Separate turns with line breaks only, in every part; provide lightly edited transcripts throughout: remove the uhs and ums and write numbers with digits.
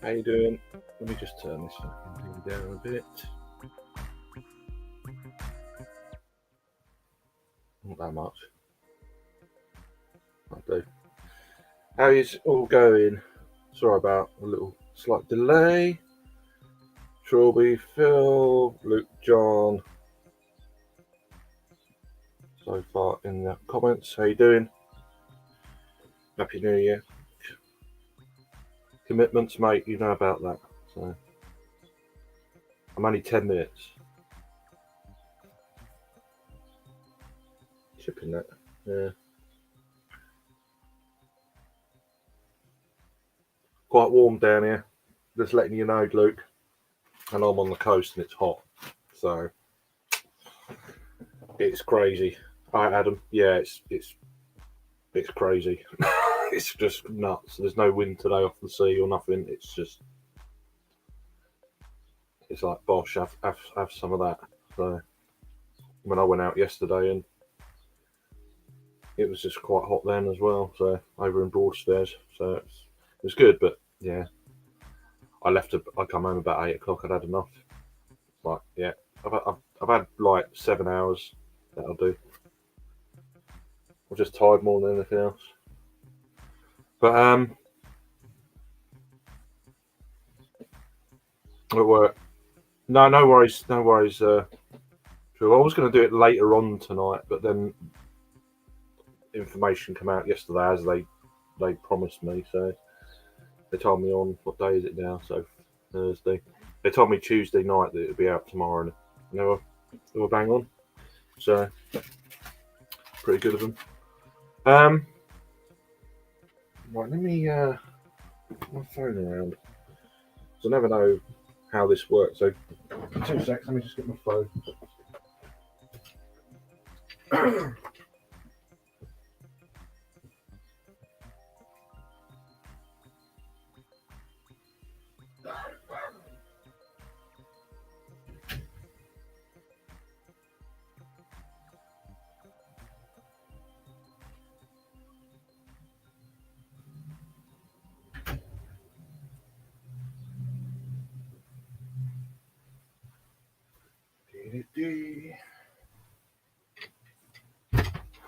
How you doing? Let me just turn this fucking thing down a bit. Not that much. I do. How is all going? Sorry about a little slight delay. Trilby, Phil, Luke, John. So far in the comments. How you doing? Happy New Year. Commitments, mate. You know about that. So I'm only 10 minutes. Shipping that. Yeah. Quite warm down here. Just letting you know, Luke. And I'm on the coast and it's hot. So it's crazy. Alright, Adam. Yeah, it's crazy. It's just nuts. There's no wind today off the sea or nothing. It's like, bosh, have some of that. So when I went out yesterday, and it was just quite hot then as well. So over in Broadstairs, so it was good. But yeah, I come home about 8 o'clock. I'd had enough. Like, yeah, I've had like 7 hours. That'll do. I'm just tired more than anything else. But at work. No worries. I was going to do it later on tonight, but then information came out yesterday as they promised me. So they told me on, what day is it now? So Thursday. They told me Tuesday night that it would be out tomorrow, and they were bang on. So pretty good of them. Right, let me put my phone around. So I never know how this works. So 2 seconds, let me just get my phone.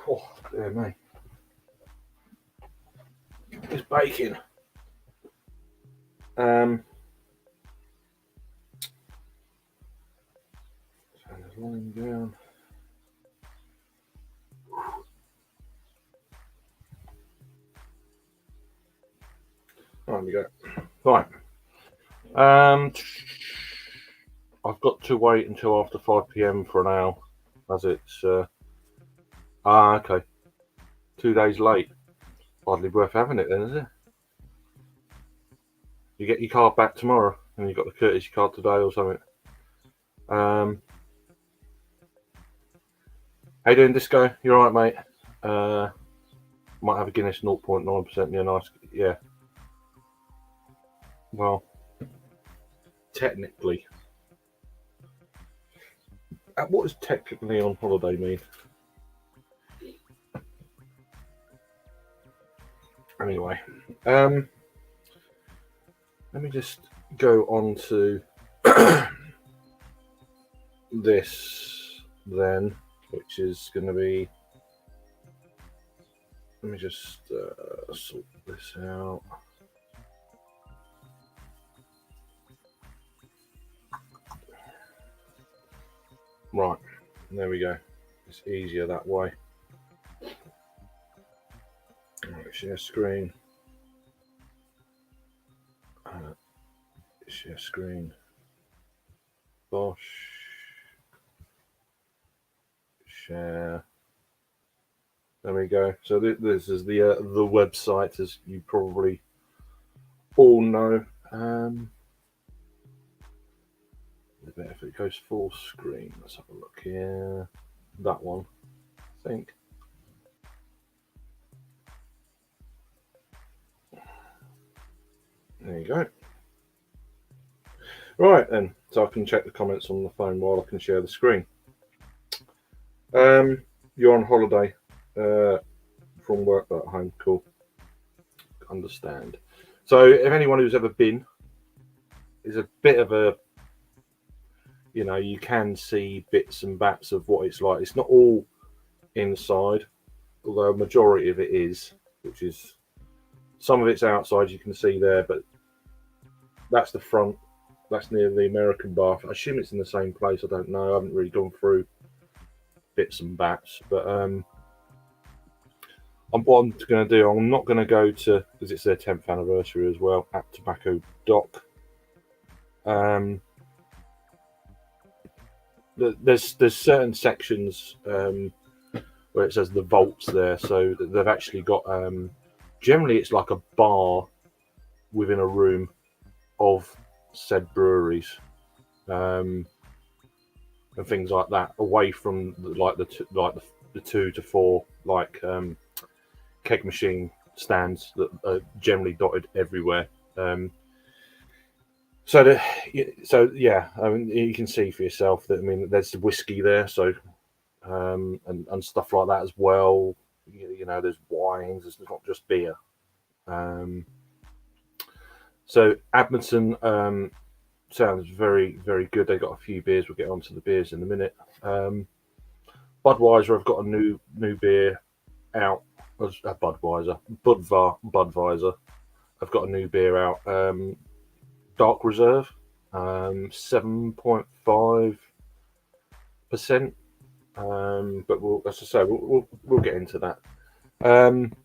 Oh, dear me. It's baking. Turn this line down. There we go. Right. I've got to wait until after 5 PM for an ale, as it's okay. 2 days late. Hardly worth having it then, is it? You get your card back tomorrow, and you got the courtesy card today or something. How you doing, Disco? You alright, mate? Might have a Guinness 0.9%. Yeah, nice. Yeah. Well, technically. What does technically on holiday mean? Anyway, let me just go on to this then, which is going to be. Let me just sort this out. Right, there we go. It's easier that way. Right, share screen. Share screen. Bosh. Share. There we go. So this is the website, as you probably all know. If it goes full screen, let's have a look here. That one, I think. There you go. Right then, so I can check the comments on the phone while I can share the screen. You're on holiday from work but at home. Cool. Understand. So if anyone who's ever been is a bit of a, you can see bits and bats of what it's like. It's not all inside, although a majority of it is, which is some of it's outside. You can see there, but that's the front. That's near the American bar. I assume it's in the same place. I don't know. I haven't really gone through bits and bats, but what I'm going to do, I'm not going to go to, because it's their 10th anniversary as well, at Tobacco Dock. There's certain sections where it says the vaults there, so they've actually got, generally it's like a bar within a room of said breweries, and things like that, away from the 2 to 4 keg machine stands that are generally dotted everywhere. So yeah, I mean, you can see for yourself that, I mean, there's whiskey there, so and stuff like that as well. There's wines. It's not just beer. So Edmonton sounds very, very good. They got a few beers. We'll get onto the beers in a minute. Budweiser, I've got a new beer out. Budweiser. I've got a new beer out. Dark Reserve, 7.5%. But as I say, we'll get into that. And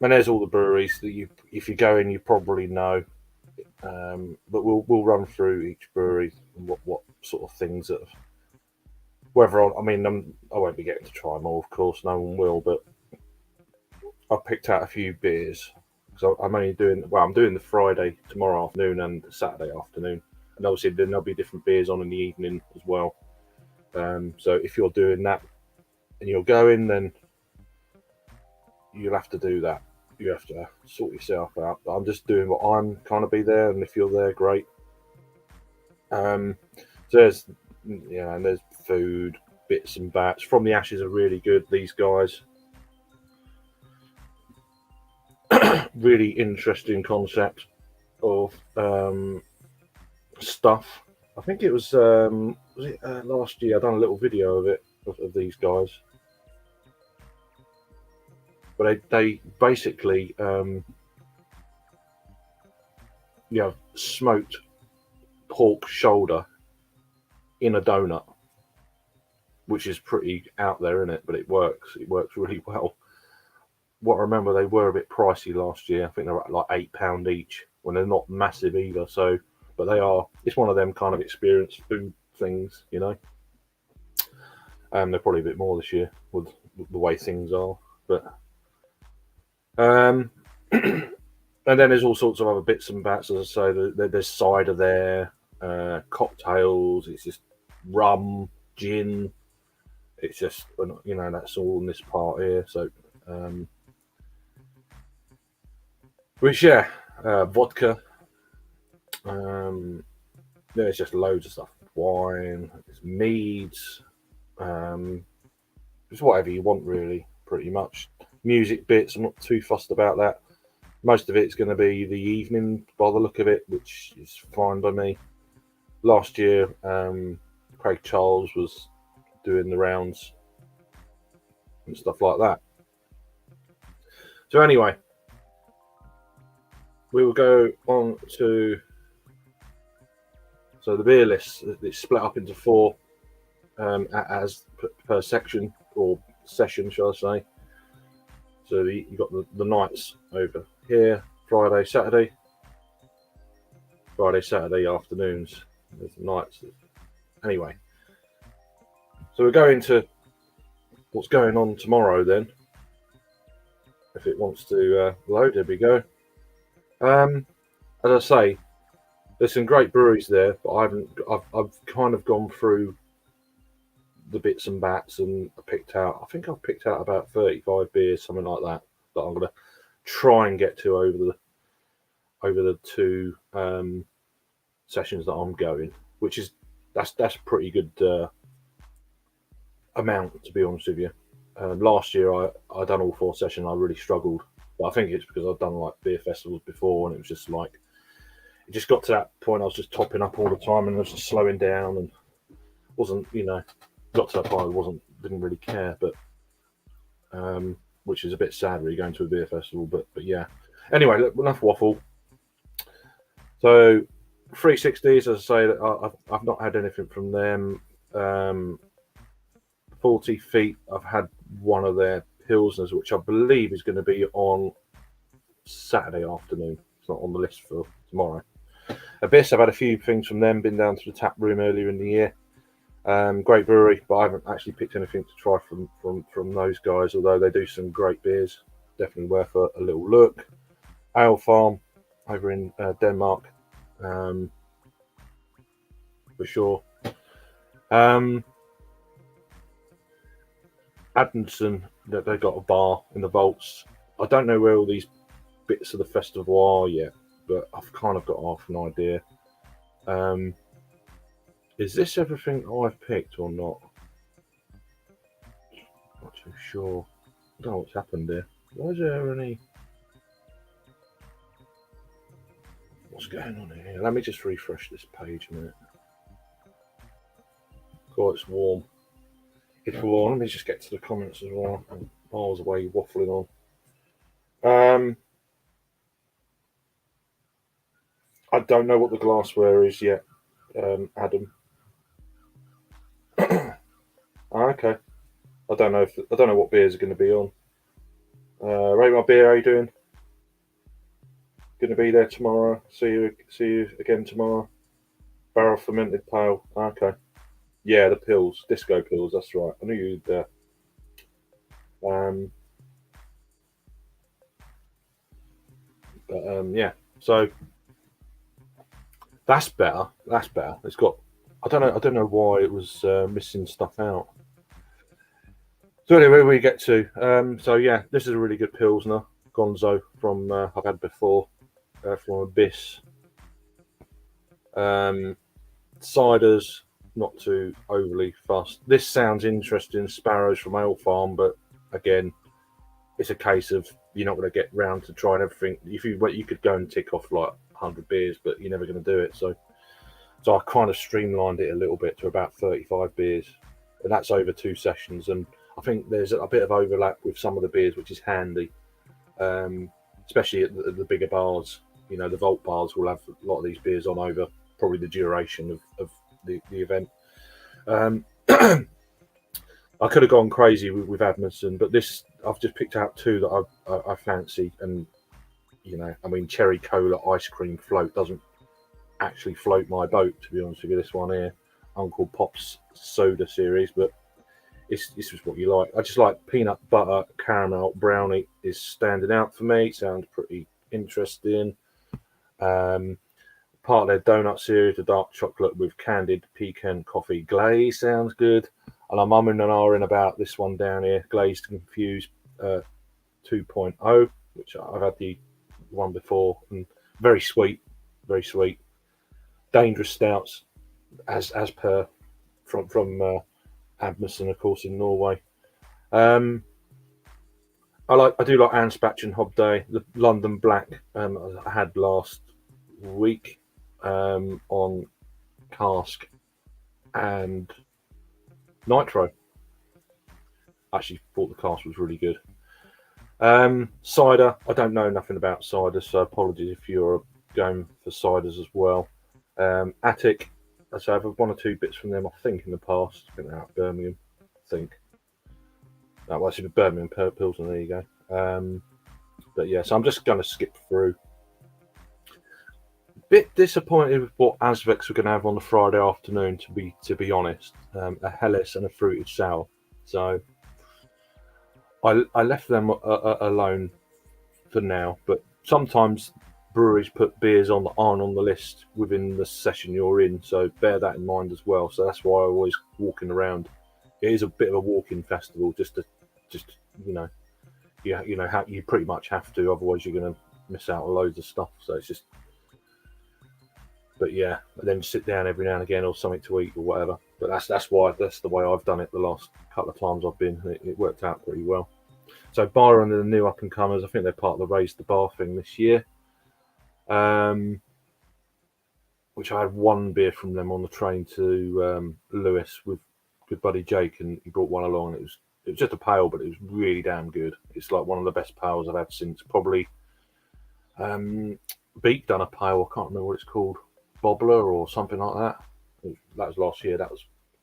there's all the breweries that if you go in, you probably know. But we'll run through each brewery and what sort of things that. I won't be getting to try them all, of course. No one will, but I've picked out a few beers. So I'm doing the Friday tomorrow afternoon and Saturday afternoon, and obviously then there'll be different beers on in the evening as well. So if you're doing that and you're going, then you'll have to do that. You have to sort yourself out. I'm just doing what I'm kind of be there, and if you're there, great. So there's and there's food, bits and bats. From the Ashes are really good. These guys. Really interesting concept of stuff. I think it was last year. I done a little video of it of these guys, but they basically smoked pork shoulder in a donut, which is pretty out there, isn't it? But it works. It works really well. What I remember, they were a bit pricey last year. I think they're like £8 each, when they're not massive either. So, but they are. It's one of them kind of experienced food things, They're probably a bit more this year with the way things are. But and then there's all sorts of other bits and bats. As I say, there's cider there, cocktails. It's just rum, gin. It's just that's all in this part here. So. Vodka. There's just loads of stuff. Wine, there's meads, just whatever you want, really, pretty much. Music bits, I'm not too fussed about that. Most of it's going to be the evening by the look of it, which is fine by me. Last year, Craig Charles was doing the rounds and stuff like that. So anyway, we will go on to the beer list. It's split up into 4 as per section or session, shall I say. So you've got the nights over here: Friday, Saturday afternoons. There's the nights. Anyway, so we're going to what's going on tomorrow then. If it wants to load, there we go. As I say, there's some great breweries there, but I've kind of gone through the bits and bats, and I think I've picked out about 35 beers, something like that I'm going to try and get to over the 2 sessions that I'm going, which is that's pretty good amount, to be honest with you. Last year I done all 4 sessions. I really struggled, but I think it's because I've done like beer festivals before, and it was just like it just got to that point. I was just topping up all the time, and I was just slowing down, and wasn't, got to that point. I didn't really care, but which is a bit sad, really, going to a beer festival. But yeah. Anyway, look, enough waffle. So 360s, as I say, I've not had anything from them. 40 feet, I've had one of their pilsners, which I believe is going to be on Saturday afternoon. It's not on the list for tomorrow. Abyss, I've had a few things from them. Been down to the tap room earlier in the year. Great brewery, but I haven't actually picked anything to try from those guys. Although they do some great beers, definitely worth a little look. Ale Farm over in Denmark, for sure. Adamson, that they got a bar in the vaults. I don't know where all these bits of the festival are yet, but I've kind of got half an idea. Is this everything I've picked or not? Not too sure. I don't know what's happened there. Why is there any... What's going on here? Let me just refresh this page a minute. God, it's warm. It's warm. Let me just get to the comments as well. I'm miles away waffling on. I don't know what the glassware is yet, Adam. Okay. I don't know what beers are going to be on. Rate My Beer, how you doing? Going to be there tomorrow. See you again tomorrow. Barrel fermented pale. Okay. Yeah, the pills, disco pills. That's right. I knew you'd there. Yeah. So that's better. That's better. It's got. I don't know why it was missing stuff out. So anyway, we get to. So yeah, this is a really good pilsner, Gonzo from I've had before, from Abyss. Ciders, not too overly fussed. This sounds interesting. Sparrows from Ale Farm, but again, it's a case of you're not going to get round to trying everything. If you could go and tick off like 100 beers, but you're never going to do it. So I kind of streamlined it a little bit to about 35 beers, and that's over 2 sessions. And I think there's a bit of overlap with some of the beers, which is handy, especially at the bigger bars. The Vault bars will have a lot of these beers on over probably the duration of the event. I could have gone crazy with Adamson, but this I've just picked out 2 that I fancy, and cherry cola ice cream float doesn't actually float my boat, to be honest with you. This one here, Uncle Pop's soda series, but this is what you like. I just like peanut butter caramel brownie is standing out for me. Sounds pretty interesting. Part of their donut series, the dark chocolate with candied pecan coffee glaze sounds good. And I'm umming and ahhing about this one down here, Glazed Confused 2.0, which I've had the one before, and very sweet, very sweet. Dangerous stouts, as per from Adamson, of course, in Norway. I do like Anspach and Hobday. The London Black I had last week on cask and nitro. Actually thought the cask was really good. Cider, I don't know nothing about cider, so apologies if you're going for ciders as well. Attic, so I've had 1 or 2 bits from them, I think, in the past. I think they're out of Birmingham. I think. No, well, actually, Birmingham Pilsner, there you go. But yeah, so I'm just going to skip through. Bit disappointed with what Azvex were going to have on the Friday afternoon, to be honest. A Helles and a fruited sour. So I left them alone for now. But sometimes breweries put beers on that aren't on the list within the session you're in, so bear that in mind as well. So that's why I always walking around. It is a bit of a walking festival, just you pretty much have to, otherwise you're going to miss out on loads of stuff. So it's just, but yeah, and then sit down every now and again or something to eat or whatever. But that's the way I've done it the last couple of times I've been. It worked out pretty well. So Byron and the new up and comers, I think they're part of the Raise the Bar thing this year. which I had one beer from them on the train to Lewis with good buddy Jake, and he brought one along. And it was just a pale, but it was really damn good. It's like one of the best pales I've had since probably Beak done a pale. I can't remember what it's called, Bobbler or something like that. That was last year.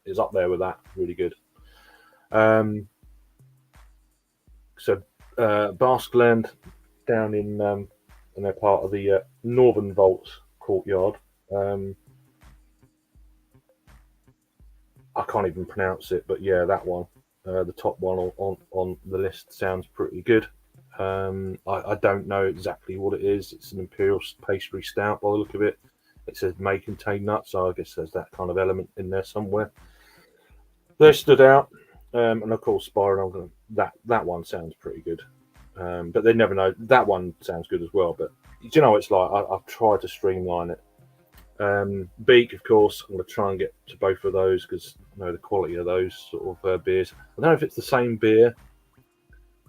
It's up there with that. Really good. So Baskland down in they're part of the Northern Vaults courtyard. I can't even pronounce it, but yeah, that one, the top one on the list sounds pretty good. I don't know exactly what it is. It's an imperial pastry stout by the look of it. It says may contain nuts, so I guess there's that kind of element in there somewhere. They stood out, and of course, Spiral. That one sounds pretty good, but they never know. That one sounds good as well. But do you know, it's like I've tried to streamline it. Beak, of course, I'm going to try and get to both of those because I know the quality of those sort of beers. I don't know if it's the same beer,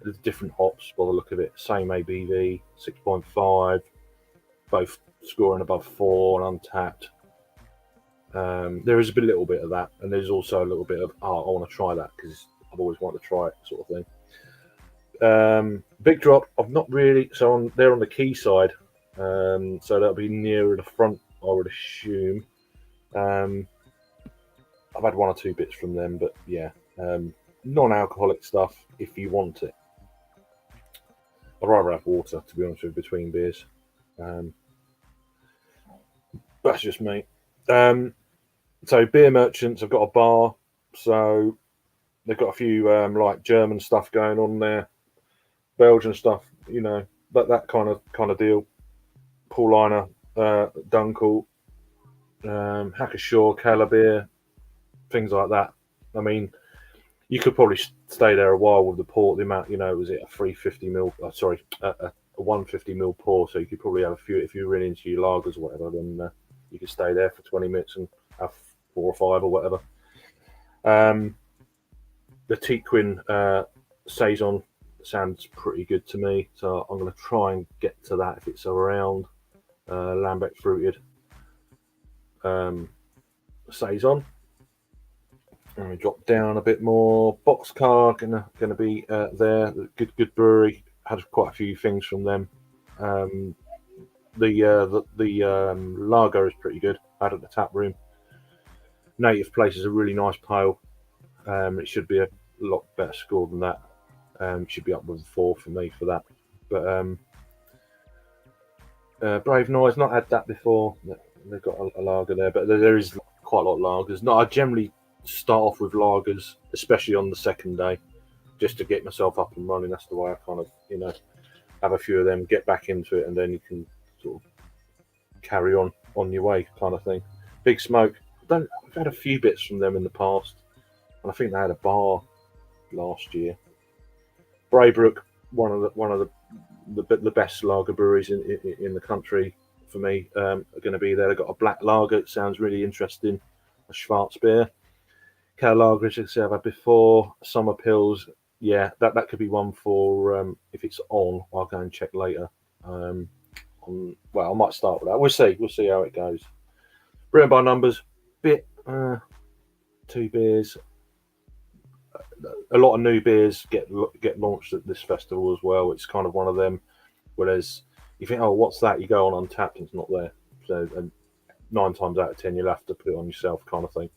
with different hops by the look of it. Same ABV, 6.5, both scoring above 4 and Untapped. There is a little bit of that, and there's also a little bit of I want to try that because I've always wanted to try it, sort of thing. Big Drop, I've not really. So they're on the quay side, so that'll be nearer the front, I would assume. I've had one or two bits from them, but yeah, non-alcoholic stuff if you want it. I'd rather have water, to be honest with you, between beers. That's just me. So beer merchants have got a bar, so they've got a few like German stuff going on there, Belgian stuff, you know, that kind of deal. Paulina, Dunkel, Hackashaw, Calabeer, things like that. I mean, you could probably stay there a while with the port. The amount, you know, was it a 350 mil? A 150 mil pour. So you could probably have a few if you're really into your lagers or whatever. Then you could stay there for 20 minutes and have 4 or 5 or whatever. The Tequin saison sounds pretty good to me, so I'm going to try and get to that if it's around. Lambic fruited saison. And we drop down a bit more. Boxcar gonna be there. Good brewery. Had quite a few things from them. The lager is pretty good. Had at the tap room. Native Place is a really nice pale. It should be a lot better score than that. It should be up with a 4 for me for that. But Brave Noise, not had that before. They've got a lager there, but there is quite a lot of lagers. No, I generally start off with lagers, especially on the second day, just to get myself up and running. That's the way I kind of, you know, have a few of them, get back into it, and then you can sort of carry on your way, kind of thing. Big Smoke, I've had a few bits from them in the past, and I think they had a bar last year. Braybrook, one of the best lager breweries in the country for me, are going to be there. They've got a black lager. It sounds really interesting. A Schwarzbier. Cal lager, as I said, I've had before. Summer Pills. Yeah, that could be one for if it's on. I'll go and check later. Well, I might start with that. We'll see. We'll see how it goes. Brewing by numbers. Bit 2 beers. A lot of new beers get launched at this festival as well. It's kind of one of them. Whereas you think, oh, what's that? You go on Untapped and it's not there. So and 9 times out of 10, you'll have to put it on yourself, kind of thing.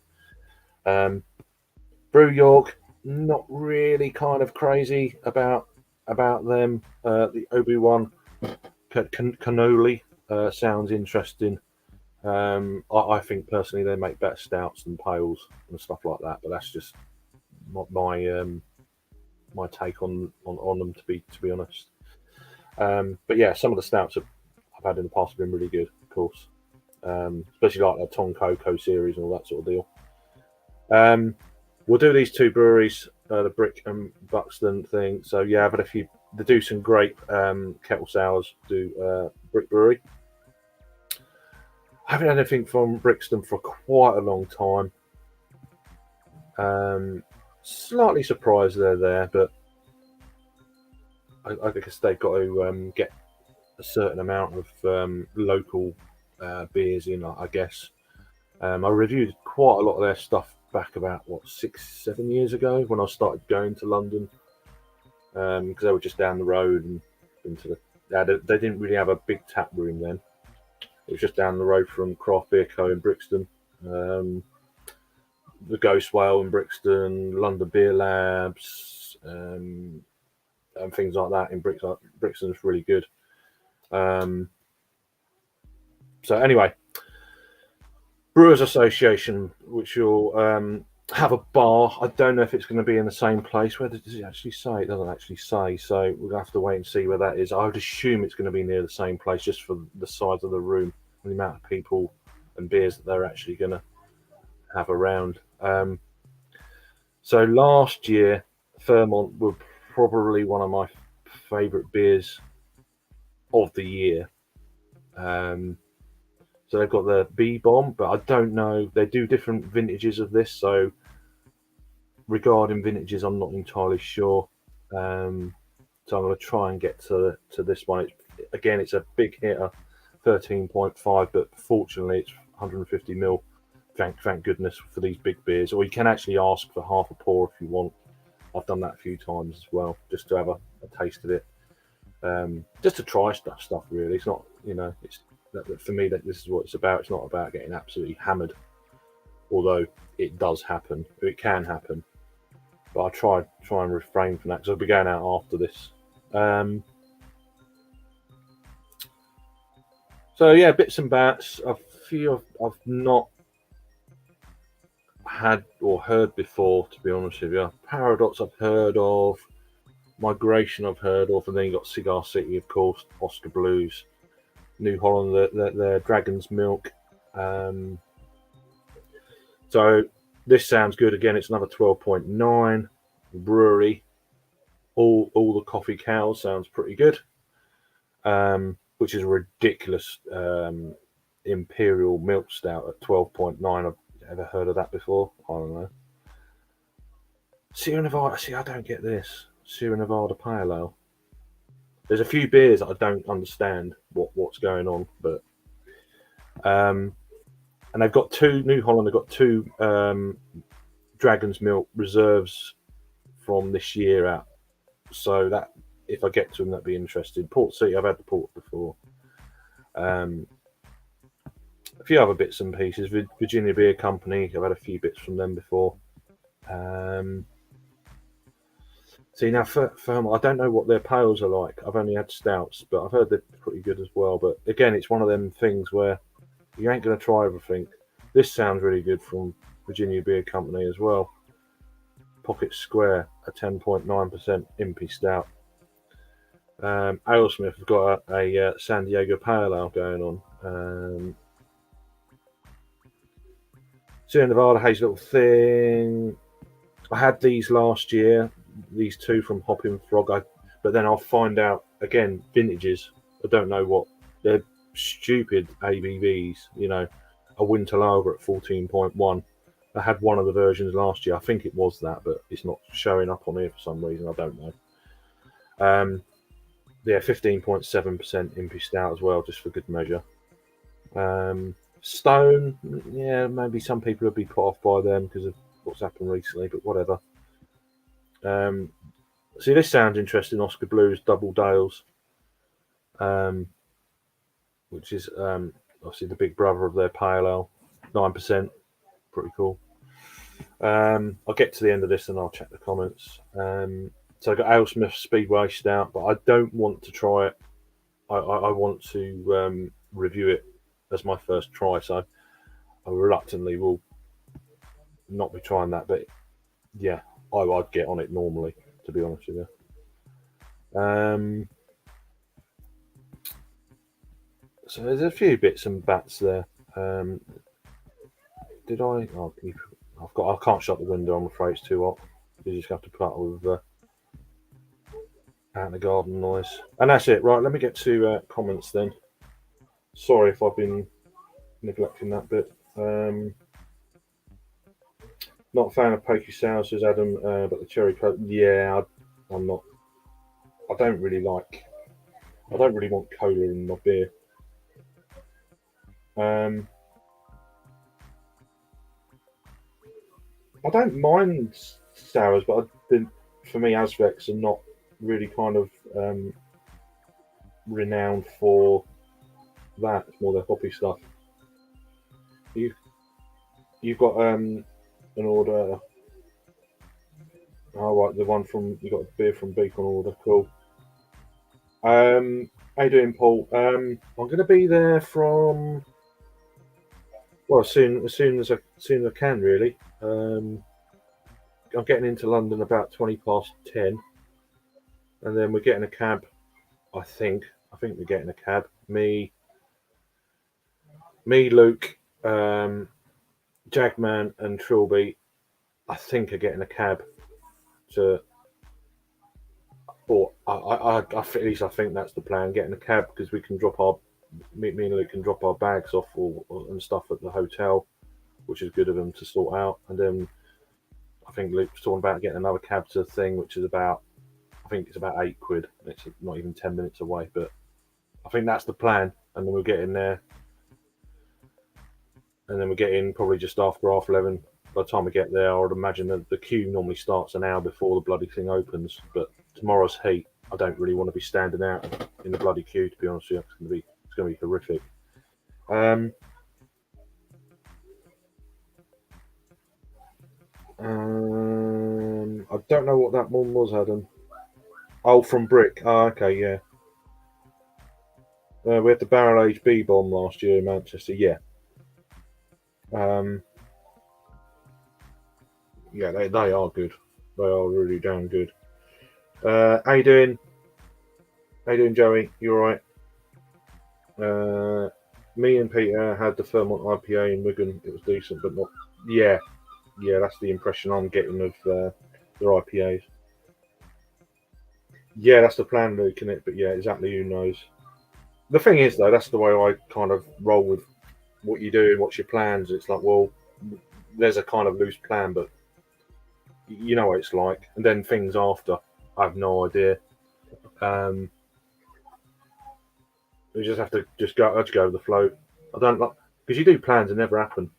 Brew York, not really kind of crazy about them. The Obi-Wan cannoli sounds interesting. I think personally they make better stouts and pales and stuff like that, but that's just my take on them to be honest. But yeah, some of the stouts I've had in the past have been really good, of course. Especially like the Tonka series and all that sort of deal. We'll do these 2 breweries, the Brick and Buxton thing. So yeah, I've had a few. They do some great kettle sours. Do Brick Brewery. I haven't had anything from Brixton for quite a long time. Slightly surprised they're there, but I guess they've got to get a certain amount of local beers in, I guess. I reviewed quite a lot of their stuff back about 6-7 years ago when I started going to London, because they were just down the road and into the. They didn't really have a big tap room then. It was just down the road from Craft Beer Co in Brixton, the Ghost Whale in Brixton, London Beer Labs, and things like that in Brixton. Brixton's really good. So anyway, Brewers Association, which will have a bar. I don't know if it's going to be in the same place. Where does it actually say? It doesn't actually say. So we'll have to wait and see where that is. I would assume it's going to be near the same place, just for the size of the room and the amount of people and beers that they're actually going to have around. So last year, Fairmont were probably one of my favourite beers of the year. So they've got the B Bomb, but I don't know. They do different vintages of this, so regarding vintages, I'm not entirely sure. So I'm going to try and get to this one. It's a big hitter, 13.5, but fortunately it's 150 ml. Thank goodness for these big beers. Or you can actually ask for half a pour if you want. I've done that a few times as well, just to have a taste of it. Just to try stuff really. It's not, it's for me that this is what it's about. It's not about getting absolutely hammered, although it does happen. It can happen, but I try and refrain from that because I'll be going out after this. So yeah, bits and bats. A few I've not had or heard before, to be honest with you. Paradox I've heard of. Migration I've heard of, and then you got Cigar City, of course, Oscar Blues, New Holland, their Dragon's Milk. So this sounds good. Again, it's another 12.9 brewery. All the coffee cows sounds pretty good. Which is a ridiculous imperial milk stout at 12.9. I've ever heard of that before? I don't know. Sierra Nevada. See, I don't get this. Sierra Nevada Pale Ale. There's a few beers that I don't understand what's going on, but and they've got two New Holland. They've got two Dragon's Milk reserves from this year out. So that if I get to them, that'd be interesting. Port City, I've had the port before. A few other bits and pieces. Virginia Beer Company, I've had a few bits from them before. See, now, I don't know what their pales are like. I've only had stouts, but I've heard they're pretty good as well. But again, it's one of them things where you ain't going to try everything. This sounds really good from Virginia Beer Company as well. Pocket Square, a 10.9% impy stout. Alesmith have got a San Diego Pale Ale going on. Sierra Nevada Hazy Little Thing. I had these last year. These two from Hopping Frog, but then I'll find out again vintages. I don't know what they're stupid ABVs. A winter lager at 14.1. I had one of the versions last year. I think it was that, but it's not showing up on here for some reason. I don't know. Yeah, 15.7% impy stout as well, just for good measure. Stone, yeah, maybe some people would be put off by them because of what's happened recently, but whatever. See, this sounds interesting. Oscar Blues Double Dales, which is obviously the big brother of their Pale Ale, 9%. Pretty cool. I'll get to the end of this and I'll check the comments. So I got Alesmith Speedway Stout, but I don't want to try it. I want to review it as my first try, so I reluctantly will not be trying that. But yeah, I'd get on it normally, to be honest with you. So there's a few bits and bats there. Did I? Oh, I can't shut the window. I'm afraid it's too hot. You just have to put up with out in the garden noise. And that's it. Right, let me get to comments then. Sorry if I've been neglecting that bit. Not a fan of pokey sour, says Adam, but the cherry coke. Yeah, I'm not. I don't really want cola in my beer. I don't mind sours, but I think for me, Azvecs are not really kind of renowned for that. It's more their hoppy stuff. You you've got an order. Oh, right, the one from you got a beer from Beacon order. Cool. How you doing, Paul? I'm going to be there from well as soon as I can really. I'm getting into London about 20 past 10, and then we're getting a cab. I think we're getting a cab. Luke, Jagman, and Trilby. I think are getting a cab to. Or at least I think that's the plan. Getting a cab because we can drop our me and Luke can drop our bags off and stuff at the hotel, which is good of them to sort out. And then I think Luke's talking about getting another cab to the thing, which is about I think it's about £8. It's not even 10 minutes away, but I think that's the plan. And then we'll get in there, and then we get in probably just after 11:30. By the time we get there, I would imagine that the queue normally starts an hour before the bloody thing opens. But tomorrow's heat, I don't really want to be standing out in the bloody queue. To be honest with you, it's going to be horrific. I don't know what that one was, Adam. Oh, from Brick. Oh, okay, yeah. We had the barrel aged B bomb last year in Manchester. Yeah. Yeah, they are good. They are really damn good. How you doing? How you doing, Joey? You all right? Me and Peter had the Fairmont IPA in Wigan. It was decent, but not. Yeah, yeah. That's the impression I'm getting of their IPAs. Yeah, that's the plan, Luke, isn't it? But yeah, exactly. Who knows? The thing is, though, that's the way I kind of roll with what you do and what's your plans. It's like, well, there's a kind of loose plan, but you know what it's like. And then things after, I have no idea. Um, we just have to I just go with the flow. I don't like because you do plans and never happen.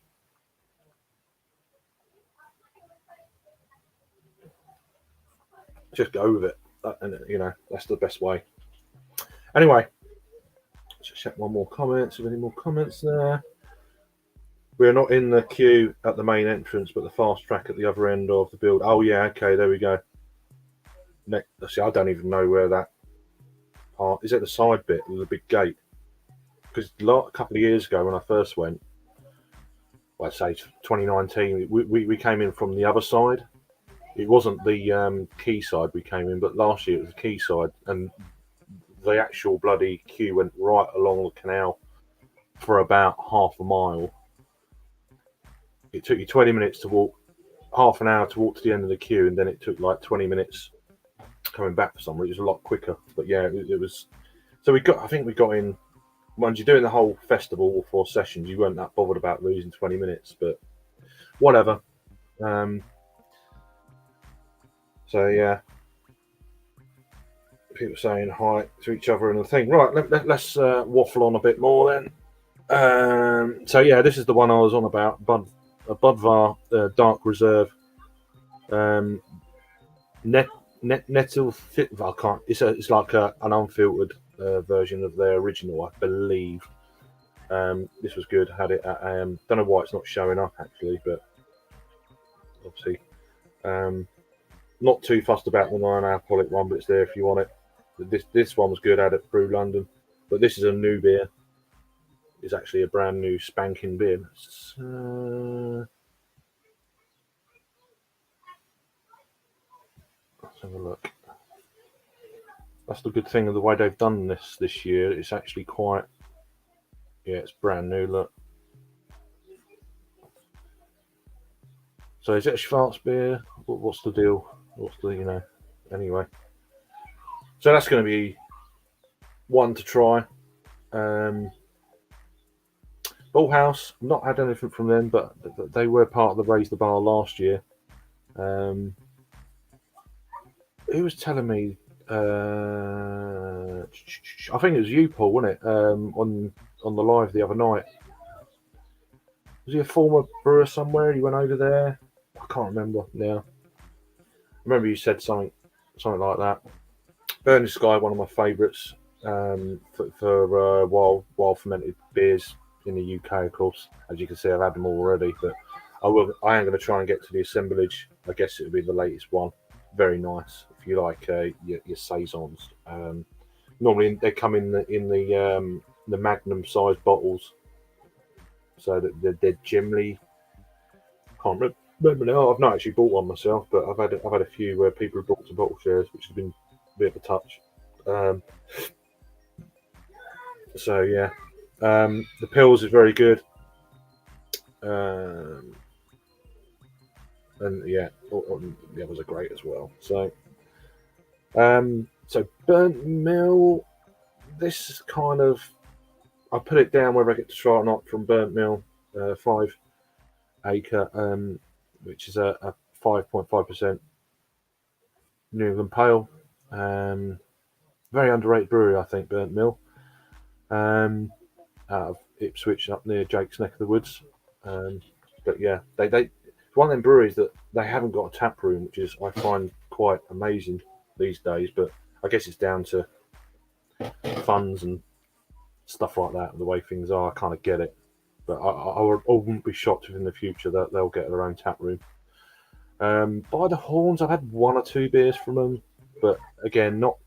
Just go with it, and that's the best way. Anyway, let's check one more comments. Have any more comments there? We're not in the queue at the main entrance, but the fast track at the other end of the build. Oh yeah, okay, there we go. See, I don't even know where that part is. It the side bit with the big gate? Because a couple of years ago when I first went, well, I'd say 2019, we came in from the other side. It wasn't the quay side we came in, but last year it was the quay side, and the actual bloody queue went right along the canal for about half a mile. It took you 20 minutes to walk, half an hour to walk to the end of the queue, and then it took like 20 minutes coming back for somewhere. It was a lot quicker, but yeah, it was. So I think we got in. Once you're doing the whole festival, all 4 sessions, you weren't that bothered about losing 20 minutes, but whatever. So yeah, people saying hi to each other and the thing. Right, let's waffle on a bit more then. So yeah, this is the one I was on about, Budvar Dark Reserve. Nettle fit. I can't. It's like an unfiltered version of their original, I believe. This was good. Had it at don't know why it's not showing up actually, but obviously not too fussed about the 9 alcoholic one, but it's there if you want it. This one was good. Had it Brew London, but this is a new beer. It's actually a brand new spanking beer. Let's have a look. That's the good thing of the way they've done this year. It's actually quite. Yeah, it's brand new. Look. So is it a Schwarzbier? What's the deal? What's the Anyway, so that's going to be one to try. Ballhouse, not had anything from them, but they were part of the Raise the Bar last year. Who was telling me? I think it was you, Paul, wasn't it? On the live the other night. Was he a former brewer somewhere? He went over there. I can't remember now. I remember you said something like that. Burning Sky, one of my favourites for wild fermented beers in the UK, of course. As you can see, I've had them all already, but I am going to try and get to the assemblage. I guess it'll be the latest one. Very nice if you like your saisons. Normally they come in the magnum size bottles, so that they're generally can't remember now. I've not actually bought one myself, but I've had a few where people have brought some bottle shares, which has been a bit of a touch. So yeah, the pills is very good, and yeah, the others are great as well. So Burnt Mill. This is kind of I put it down whether I get to try it or not from Burnt Mill, 5 acre, which is a 5.5% New England Pale. Very underrated brewery, I think, Burnt Mill. Out of Ipswich, up near Jake's neck of the woods. But yeah, they it's one of them breweries that they haven't got a tap room, which is I find quite amazing these days. But I guess it's down to funds and stuff like that, and the way things are. I kind of get it, but I wouldn't be shocked if in the future that they'll get their own tap room. By the Horns, I've had 1 or 2 beers from them, but again, not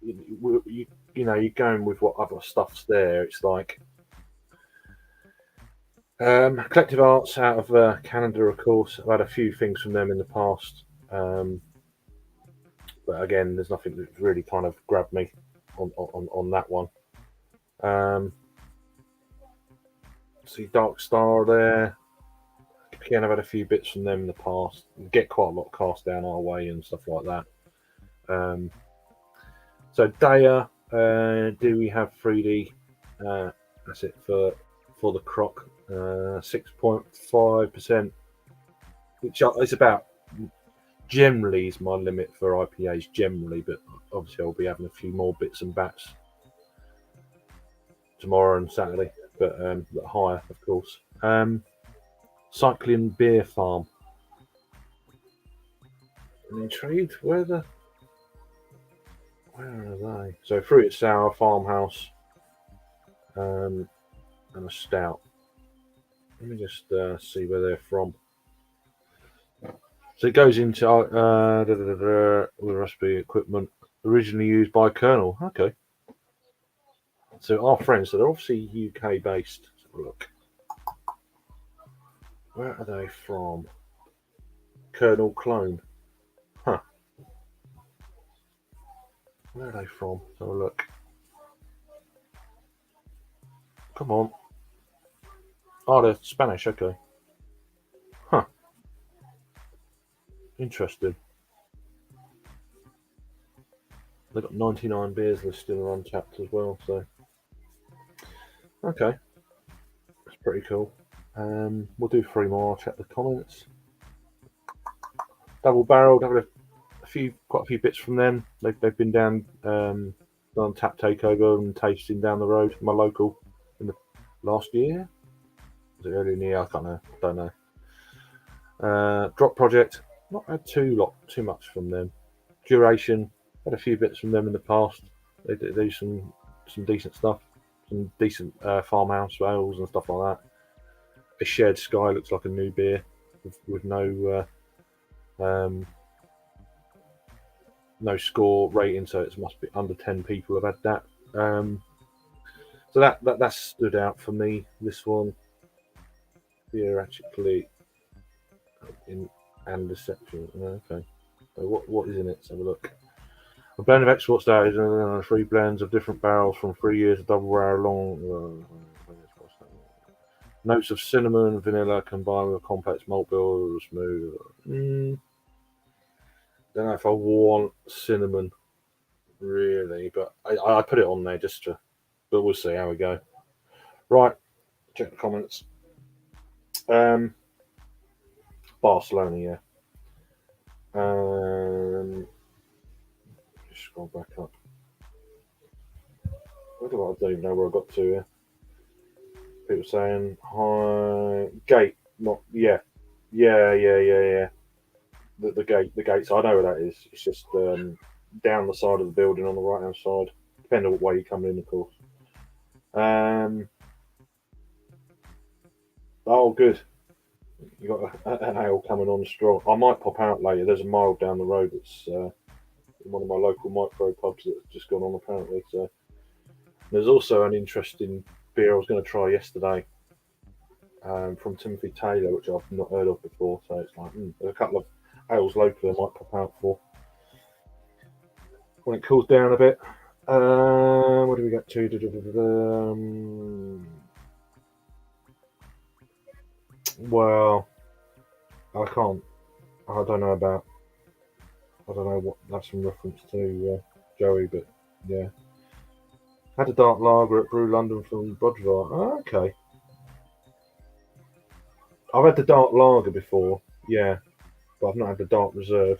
you know, you're going with what other stuff's there. It's like Collective Arts out of Canada, of course. I've had a few things from them in the past, but again, there's nothing that really kind of grabbed me on that one. See Dark Star there. Again, I've had a few bits from them in the past. We get quite a lot cast down our way and stuff like that. So Daya, do we have 3D? That's it for the croc. 6.5%, which is about generally is my limit for IPAs generally, but obviously I'll be having a few more bits and bats tomorrow and Saturday, but higher, of course. Cycling Beer Farm. I'm intrigued. Where are they? So fruited sour, farmhouse, and a stout. Let me just see where they're from. So it goes into with recipe equipment originally used by Colonel. Okay. So our friends, so they're obviously UK based. Let's have a look. Where are they from? Colonel Clone. Huh. Where are they from? Let's have a look. Come on. Oh, they're Spanish. Okay. Huh. Interesting. They've got 99 beers listed on Untapped as well. So, okay. That's pretty cool. We'll do 3 more. I'll check the comments. Double barreled. I've had quite a few bits from them. They've been down on Tap Takeover and tasting down the road, my local, in the last year. Was it early in the year? I can't know. Don't know. Drop Project. Not had too much from them. Duration. Had a few bits from them in the past. They do some decent stuff. Some decent farmhouse ales and stuff like that. A Shared Sky looks like a new beer with no no score rating, so it must be under 10 people have had that. So that stood out for me. This one here actually in and deception. Okay, so what is in it? Let's have a look. A blend of export styles and 3 blends of different barrels from 3 years of double barrel long. Notes of cinnamon and vanilla combined with a complex malt bill, smooth. Don't know if I want cinnamon really, but I put it on there just to, but we'll see how we go. Right, check the comments. Barcelona, yeah. Just scroll back up. I don't even know where I got to here. people saying hi gate, not yeah. The gate, the gates. I know where that is. It's just down the side of the building on the right hand side, depending on what way you come in, of course. Oh, good. You got an ale coming on strong. I might pop out later. There's a mile down the road. It's one of my local micro pubs that's just gone on apparently. So there's also an interesting beer I was going to try yesterday from Timothy Taylor, which I've not heard of before. So it's like there's a couple of ales locally I might pop out for when it cools down a bit. What do we get to? Well, I can't. I don't know about. I don't know what that's in reference to, Joey, but yeah. Had a dark lager at Brew London from Bodvar. Oh, okay. I've had the dark lager before, yeah, but I've not had the dark reserve.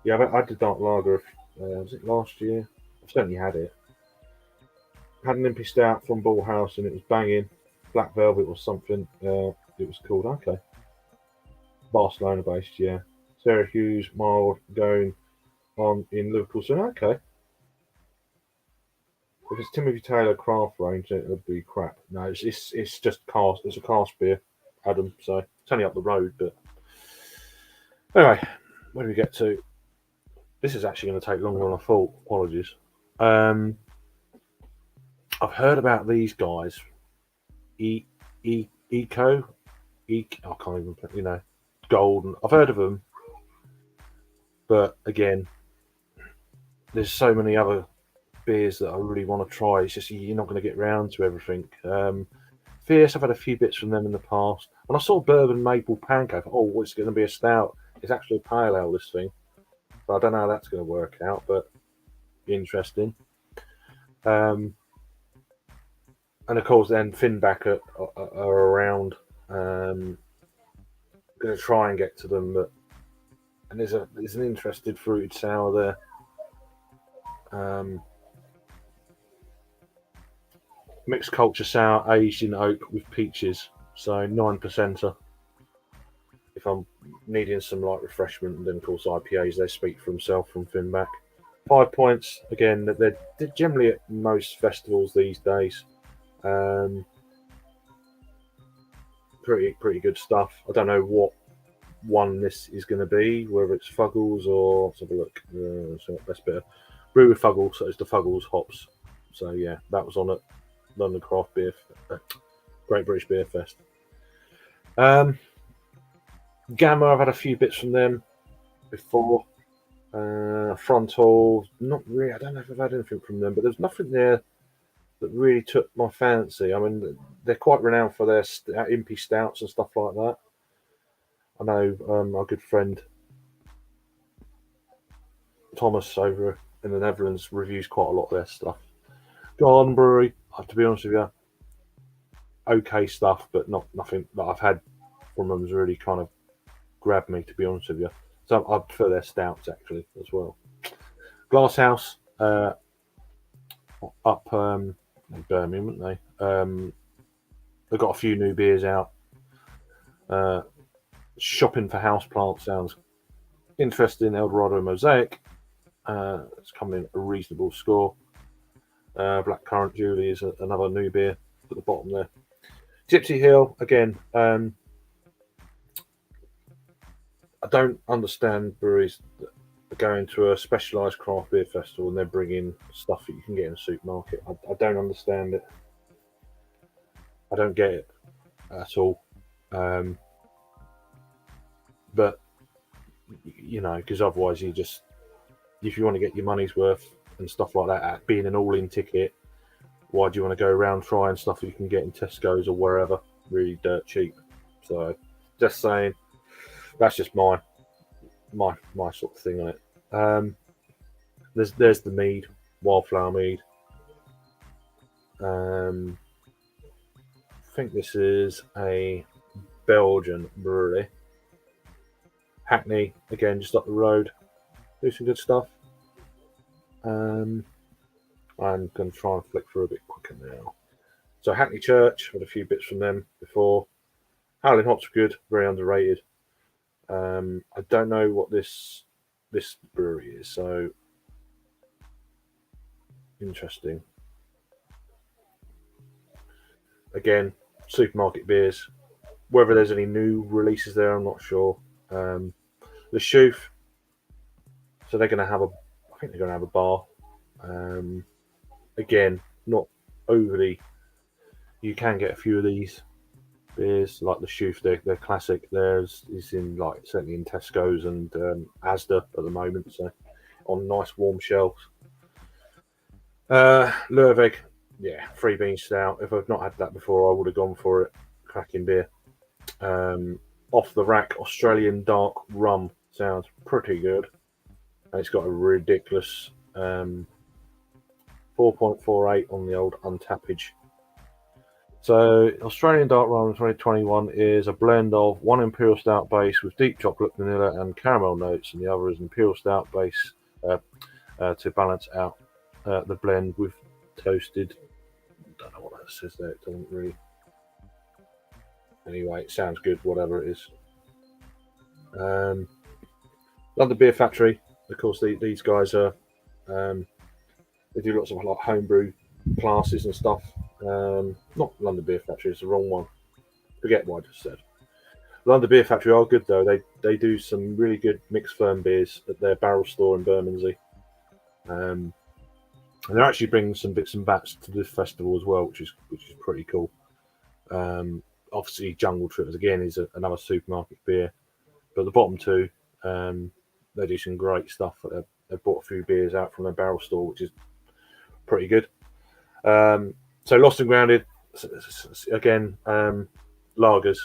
Yeah, I've had the dark lager. Was it last year? I've certainly had it. Had an impy stout from Ball House, and it was banging. Black Velvet or something. It was called. Okay. Barcelona based, yeah. Sarah Hughes, mild, going on in Liverpool. So okay. If it's Timothy Taylor craft range, then it would be crap. No, it's just cast. It's a cast beer, Adam. So it's only up the road, but anyway, where do we get to? This is actually going to take longer than I thought. Apologies. I've heard about these guys. Eco, I can't even, Golden. I've heard of them, but again, there's so many other beers that I really want to try. It's just you're not going to get round to everything. Fierce, I've had a few bits from them in the past. When I saw Bourbon Maple Pancake, it's going to be a stout. It's actually a pale ale, this thing. So I don't know how that's going to work out, but interesting. And of course, then Finback are around. Going to try and get to them, and there's an interesting fruited sour there. Mixed culture sour aged in oak with peaches, so 9%er. If I'm needing some light refreshment, and then of course IPAs, they speak for themselves from Finback. 5 points again. They're generally at most festivals these days. Pretty good stuff. I don't know what one this is going to be, whether it's Fuggles or let's have a look. So that's better. Brew with Fuggles, so it's the Fuggles hops. So yeah, that was on at London Craft Beer, Great British Beer Fest. Gamma, I've had a few bits from them before. Frontal, not really. I don't know if I've had anything from them, but there's nothing there that really took my fancy. I mean, they're quite renowned for their impy stouts and stuff like that. I know our good friend Thomas over in the Netherlands reviews quite a lot of their stuff. Garden Brewery, to be honest with you, okay stuff, but nothing that I've had from them has really kind of grabbed me, to be honest with you. So I prefer their stouts actually as well. Glasshouse up in Birmingham, haven't they? They've got a few new beers out. Shopping for Houseplant sounds interesting. Eldorado Mosaic. It's coming in a reasonable score. Black Currant Julie is another new beer at the bottom there. Gypsy Hill, again, I don't understand breweries that are going to a specialised craft beer festival and they're bringing stuff that you can get in a supermarket. I don't understand it. I don't get it at all. But, because otherwise if you want to get your money's worth and stuff like that, being an all-in ticket, why do you want to go around trying stuff that you can get in Tesco's or wherever really dirt cheap? So just saying, that's just my sort of thing on it. There's the mead, Wildflower Mead. I think this is a Belgian brewery. Hackney, again, just up the road. Do some good stuff. I'm going to try and flick through a bit quicker now. So Hackney Church, had a few bits from them before. Howling Hops were good, very underrated. I don't know what this brewery is, so interesting. Again, supermarket beers. Whether there's any new releases there, I'm not sure. The Shoof, so they're going to have I think they're going to have a bar. Again, not overly. You can get a few of these beers, like the Shoof. They're classic. Theirs is in certainly in Tesco's and Asda at the moment, so on nice warm shelves. Lervig, yeah, free bean stout. If I've not had that before, I would have gone for it. Cracking beer. Off the rack, Australian Dark Rum sounds pretty good. And it's got a ridiculous 4.48 on the old untappage. So, Australian Dark Rum 2021 is a blend of one Imperial Stout base with deep chocolate, vanilla, and caramel notes, and the other is Imperial Stout base to balance out the blend with toasted. Don't know what that says there. It doesn't really. Anyway, it sounds good, whatever it is. London Beer Factory. Of course, these guys are. They do lots of homebrew classes and stuff. Not London Beer Factory, it's the wrong one. Forget what I just said. London Beer Factory are good though. They do some really good mixed firm beers at their barrel store in Bermondsey. And they're actually bringing some bits and bats to this festival as well, which is pretty cool. Obviously, Jungle Trippers again is another supermarket beer, but the bottom two, they do some great stuff. They've bought a few beers out from their barrel store, which is pretty good. So Lost and Grounded, again, lagers,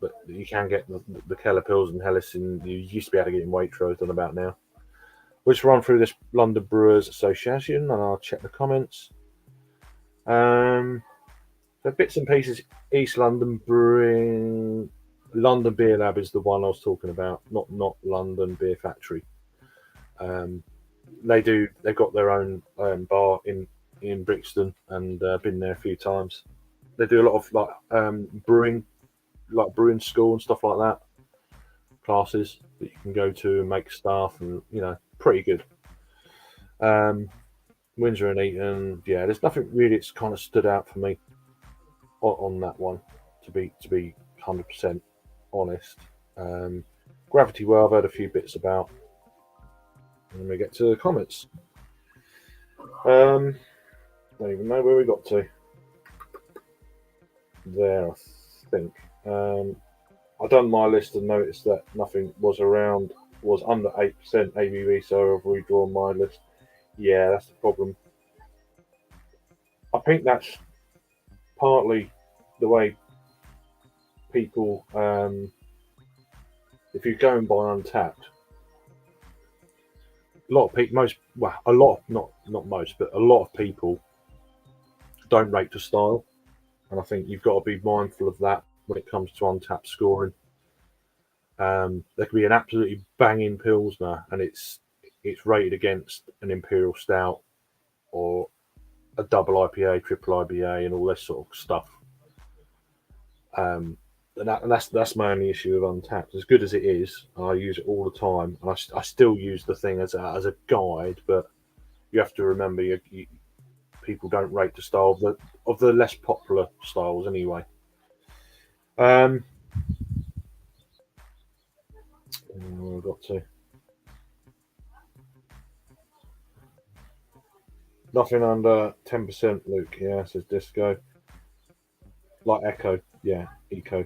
but you can get the Keller Pills and Helles, and you used to be able to get in Waitrose, don't know about now. We'll just run through this London Brewers Association, and I'll check the comments. So bits and pieces. East London Brewing, London Beer Lab is the one I was talking about, not London Beer Factory. They've got their own bar in Brixton, and been there a few times. They do a lot of brewing school and stuff like that, classes that you can go to and make stuff, and pretty good. Windsor and Eton, yeah, there's nothing really that's kind of stood out for me on that one, to be 100% honest. Gravity Well, I've heard a few bits about. And we get to the comments. Don't even know where we got to. There, I think. I've done my list and noticed that nothing was under 8% ABV, so I've redrawn my list. Yeah, that's the problem. I think that's partly the way people, if you go and buy Untapped, a lot of people, not most, but a lot of people don't rate to style, and I think you've got to be mindful of that when it comes to Untapped scoring. There could be an absolutely banging Pilsner, and it's rated against an Imperial Stout or a double IPA, triple IPA, and all this sort of stuff. And that's my only issue with Untapped. As good as it is, I use it all the time, and I still use the thing as a guide. But you have to remember, people don't rate the style of the less popular styles anyway. I've got to. Nothing under 10%, Luke. Yeah, says Disco. Like Echo. Yeah, Eco.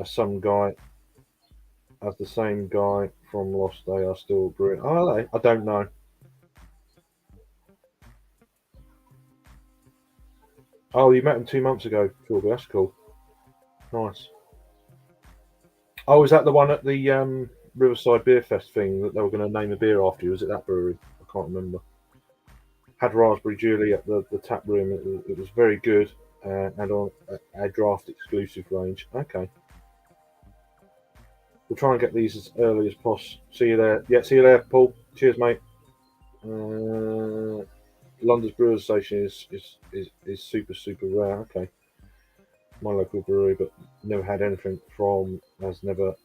Some guy, as the same guy from Lost, they are still brewing. Oh, are they? I don't know. Oh, you met him 2 months ago, Philby. That's cool. Nice. Oh, is that the one at the Riverside Beer Fest thing that they were going to name a beer after you? Was it that brewery? I can't remember. Had Raspberry Julie at the tap room. It was very good, and on a draft exclusive range. Okay. We'll try and get these as early as possible. See you there. Yeah, see you there, Paul. Cheers, mate. London's Brewers Association is super rare. Okay, my local brewery, but never had anything from. Has never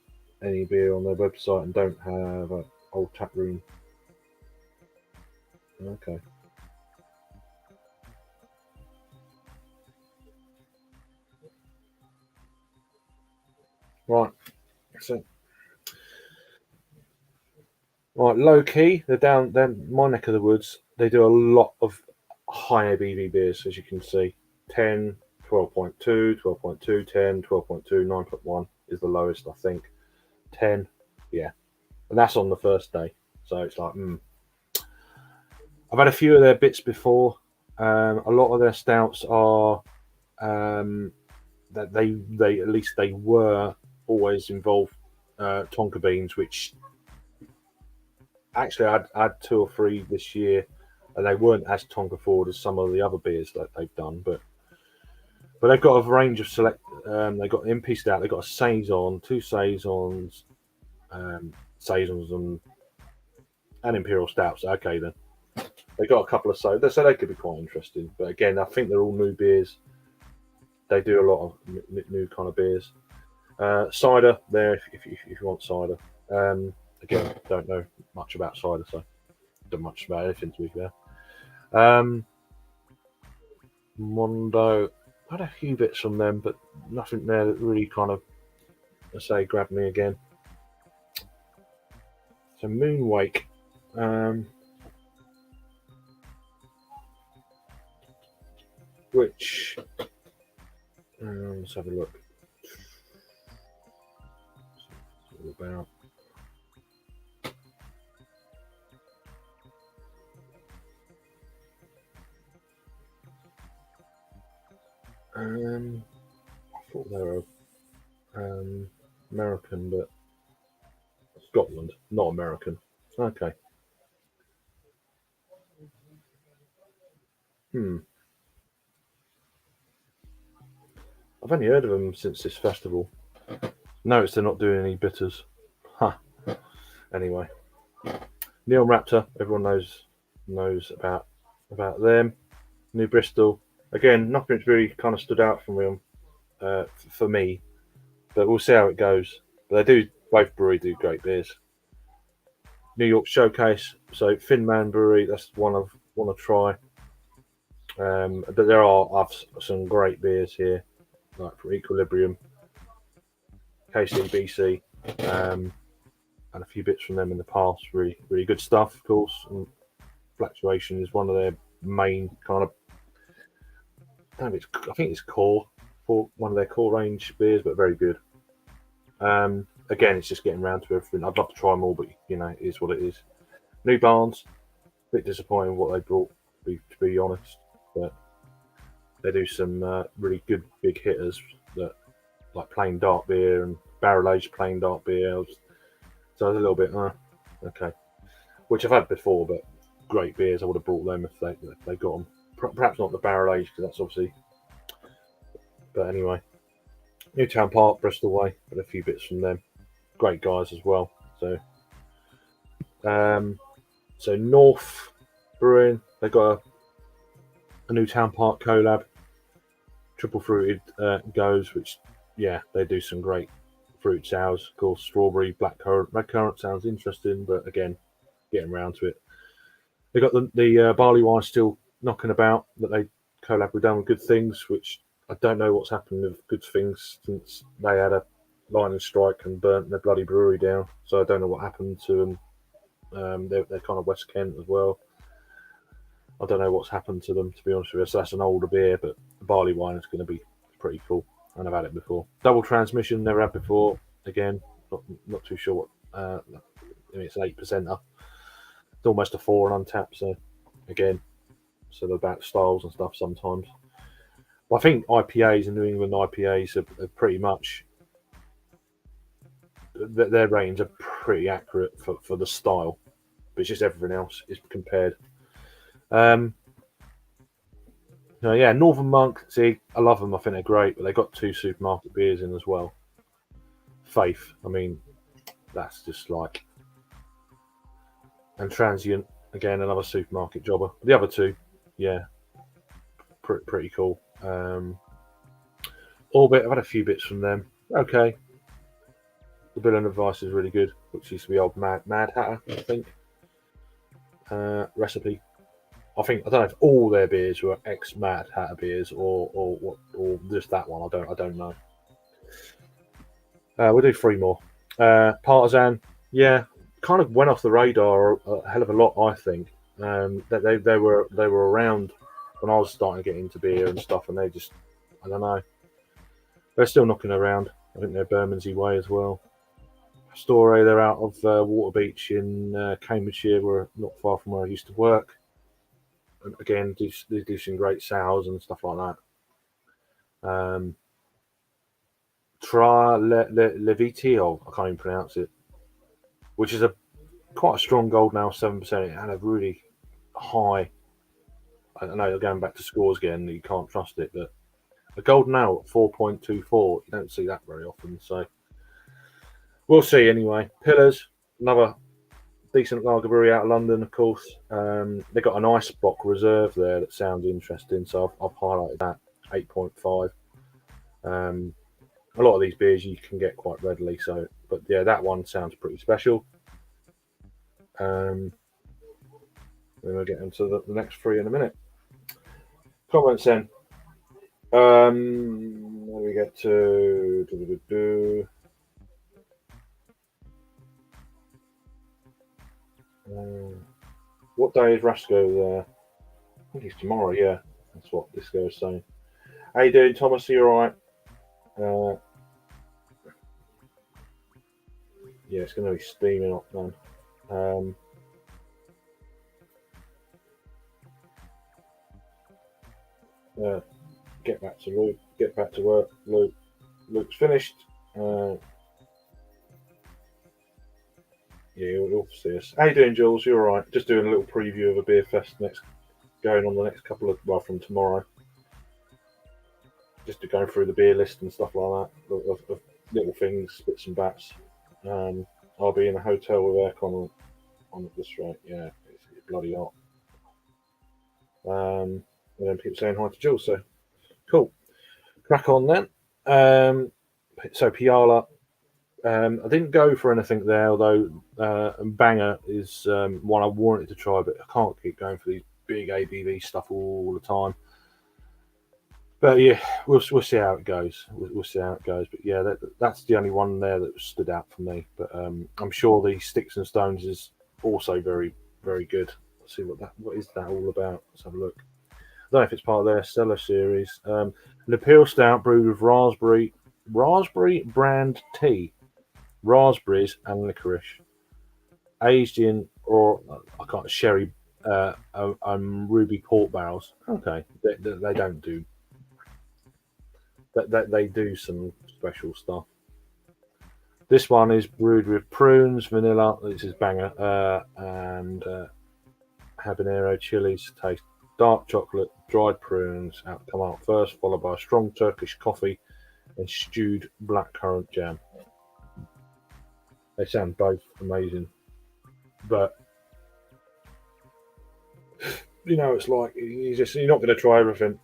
any beer on their website and don't have an old tap room. Okay. Right. So, right, low key. They're down. They're my neck of the woods. They do a lot of high ABV beers, as you can see. 10, 12.2, 12.2, 10, 12.2, 9.1 is the lowest, I think. 10, yeah, and that's on the first day. So it's like, I've had a few of their bits before. A lot of their stouts are that they at least they were always involved Tonka beans, which actually I had two or three this year, and they weren't as Tonka forward as some of the other beers that they've done, but they've got a range of select. They've got an MP stout, they've got a saison, two saisons, saisons and imperial stouts. Okay, then they got a couple of so they could be quite interesting. But again, I think they're all new beers. They do a lot of new kind of beers. Cider there if you want cider. Again, don't know much about cider, so don't much about anything to be fair. Mondo, I had a few bits from them, but nothing there that really kind of, I say, grabbed me again. So Moonwake, which let's have a look. It's all about. I thought they were American, but Scotland, not American. Okay. I've only heard of them since this festival. Notice they're not doing any bitters. Huh. Anyway, Neil Raptor, everyone knows about them. New Bristol, again, nothing's really kind of stood out from them for me, but we'll see how it goes. But they do both brewery do great beers. New York Showcase, so Thin Man Brewery, that's one I want to try. But there are some great beers here, like for Equilibrium, KCBC, and a few bits from them in the past. Really good stuff, of course. And Fluctuation is one of their main kind of. I think it's core for one of their core range beers, but very good. Again, it's just getting around to everything. I'd love to try them all, but it is what it is. New Barnes, a bit disappointing what they brought, to be honest, but they do some really good big hitters that like plain dark beer and barrel aged plain dark beer. So I was a little bit okay, which I've had before, but great beers. I would have brought them if they got them. Perhaps not the barrel aged because that's obviously. But anyway, Newtown Park, Bristol Way, but a few bits from them. Great guys as well. So, so North Brewing, they got a Newtown Park collab, triple fruited goes, which they do some great fruit sours. Of course, strawberry, blackcurrant, red currant sounds interesting, but again, getting around to it. They got the barley wine still knocking about that they collab with Done Good Things, which I don't know what's happened with Good Things since they had a lightning strike and burnt their bloody brewery down. So I don't know what happened to them. They're kind of West Kent as well. I don't know what's happened to them, to be honest with you. So that's an older beer, but the barley wine is going to be pretty cool. And I've had it before. Double transmission, never had before. Again, not too sure what. It's an 8%er. It's almost a 4 on Untapped. So again, so they're about styles and stuff sometimes. Well, I think IPAs and New England IPAs are pretty much their ratings are pretty accurate for the style, but it's just everything else is compared. Northern Monk. See, I love them. I think they're great, but they got 2 supermarket beers in as well. Faith. I mean, that's just like. And Transient, again, another supermarket jobber. The other 2, yeah, pretty cool. Orbit, I've had a few bits from them. Okay, the Bill and Advice is really good, which used to be old Mad Hatter, I think. Recipe. I don't know if all their beers were ex Mad Hatter beers or just that one. I don't know. We'll do three more. Partisan, yeah, kind of went off the radar a hell of a lot. I think that they were around when I was starting to get into beer and stuff, and they just, I don't know, they're still knocking around. I think they're Bermondsey way as well. Story, they're out of Waterbeach in Cambridgeshire, where not far from where I used to work. And again, they do some great sours and stuff like that. Tra Levitio, I can't even pronounce it, which is a quite a strong gold now, 7%. It had a really high. I don't know, going back to scores again, you can't trust it, but a gold now at 4.24, you don't see that very often. So we'll see anyway. Pillars, another decent lager brewery out of London, of course. They've got an ice block reserve there that sounds interesting, so I've highlighted that 8.5. A lot of these beers you can get quite readily, so but yeah, that one sounds pretty special. Then we'll get into the next three in a minute. Comments then. Where do we get to? What day is Rasco there? I think it's tomorrow, yeah. That's what this guy is saying. How you doing, Thomas? Are you alright? Yeah, it's going to be steaming up, man. Get back to Luke. Get back to work. Luke's finished. Yeah, you'll see us. How you doing, Jules? You all right? Just doing a little preview of a beer fest going on the next couple of, well, from tomorrow. Just to go through the beer list and stuff like that, of little things, bits and bats. I'll be in a hotel with aircon on at this rate. Yeah, it's bloody hot. And then people saying hi to Jules. So cool. Crack on then. So Piala. I didn't go for anything there, although Banger is one I wanted to try, but I can't keep going for these big ABV stuff all the time. But yeah, we'll see how it goes. We'll see how it goes. But yeah, that's the only one there that stood out for me. But I'm sure the Sticks and Stones is also very, very good. Let's see what is that all about. Let's have a look. I don't know if it's part of their Cellar series. An Imperial Stout brewed with raspberry brand tea, raspberries and licorice, aged in or I can't sherry ruby port barrels. Okay, they don't do that. They do some special stuff. This one is brewed with prunes, vanilla. This is Banger and habanero chilies. Taste dark chocolate, dried prunes come out first, followed by strong Turkish coffee and stewed blackcurrant jam. They sound both amazing, but it's like you're not going to try everything.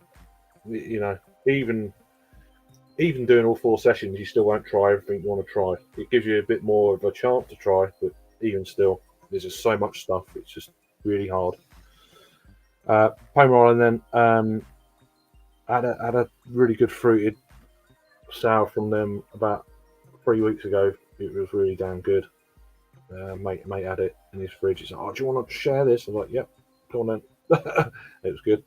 Even doing all four sessions, you still won't try everything you want to try. It gives you a bit more of a chance to try, but even still, there's just so much stuff. It's just really hard. Pomer Island then had a really good fruited sour from them about 3 weeks ago. It was really damn good. Mate had it in his fridge. He's like, "Oh, do you want to share this?" I was like, "Yep, go on then." It was good.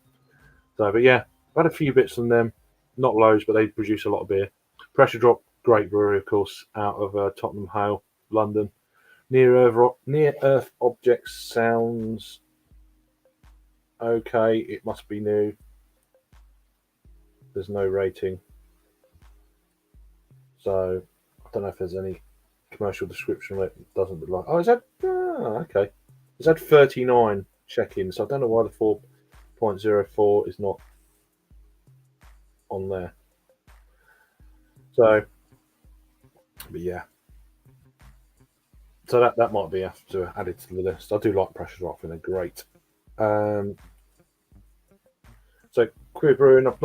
So, but yeah, I've had a few bits from them. Not loads, but they produce a lot of beer. Pressure Drop, great brewery, of course, out of Tottenham Hale, London. Near Earth Objects sounds okay. It must be new. There's no rating, so I don't know if there's any commercial description. It doesn't look like. Oh, okay. It's had 39 check-ins, so I don't know why the 4.04 is not on there. So, but yeah. So that might be after added to the list. I do like Pressure Drop, and they're great. So Queer Brewing, I've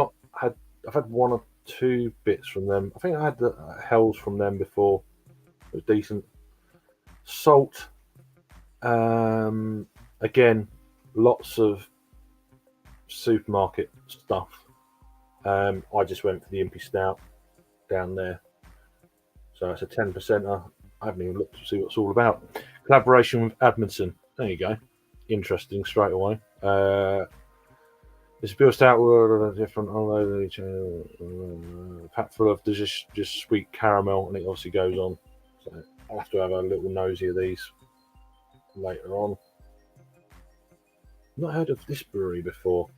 had one or two bits from them. I think I had the Hells from them before. It was decent. Salt, again, lots of supermarket stuff. I just went for the Impy Stout down there. So it's a 10%er. I haven't even looked to see what it's all about. Collaboration with Admonton. There you go. Interesting straight away. It's built out with a different, although each pack full of just sweet caramel, and it obviously goes on. So I'll have to have a little nosy of these later on. Not heard of this brewery before,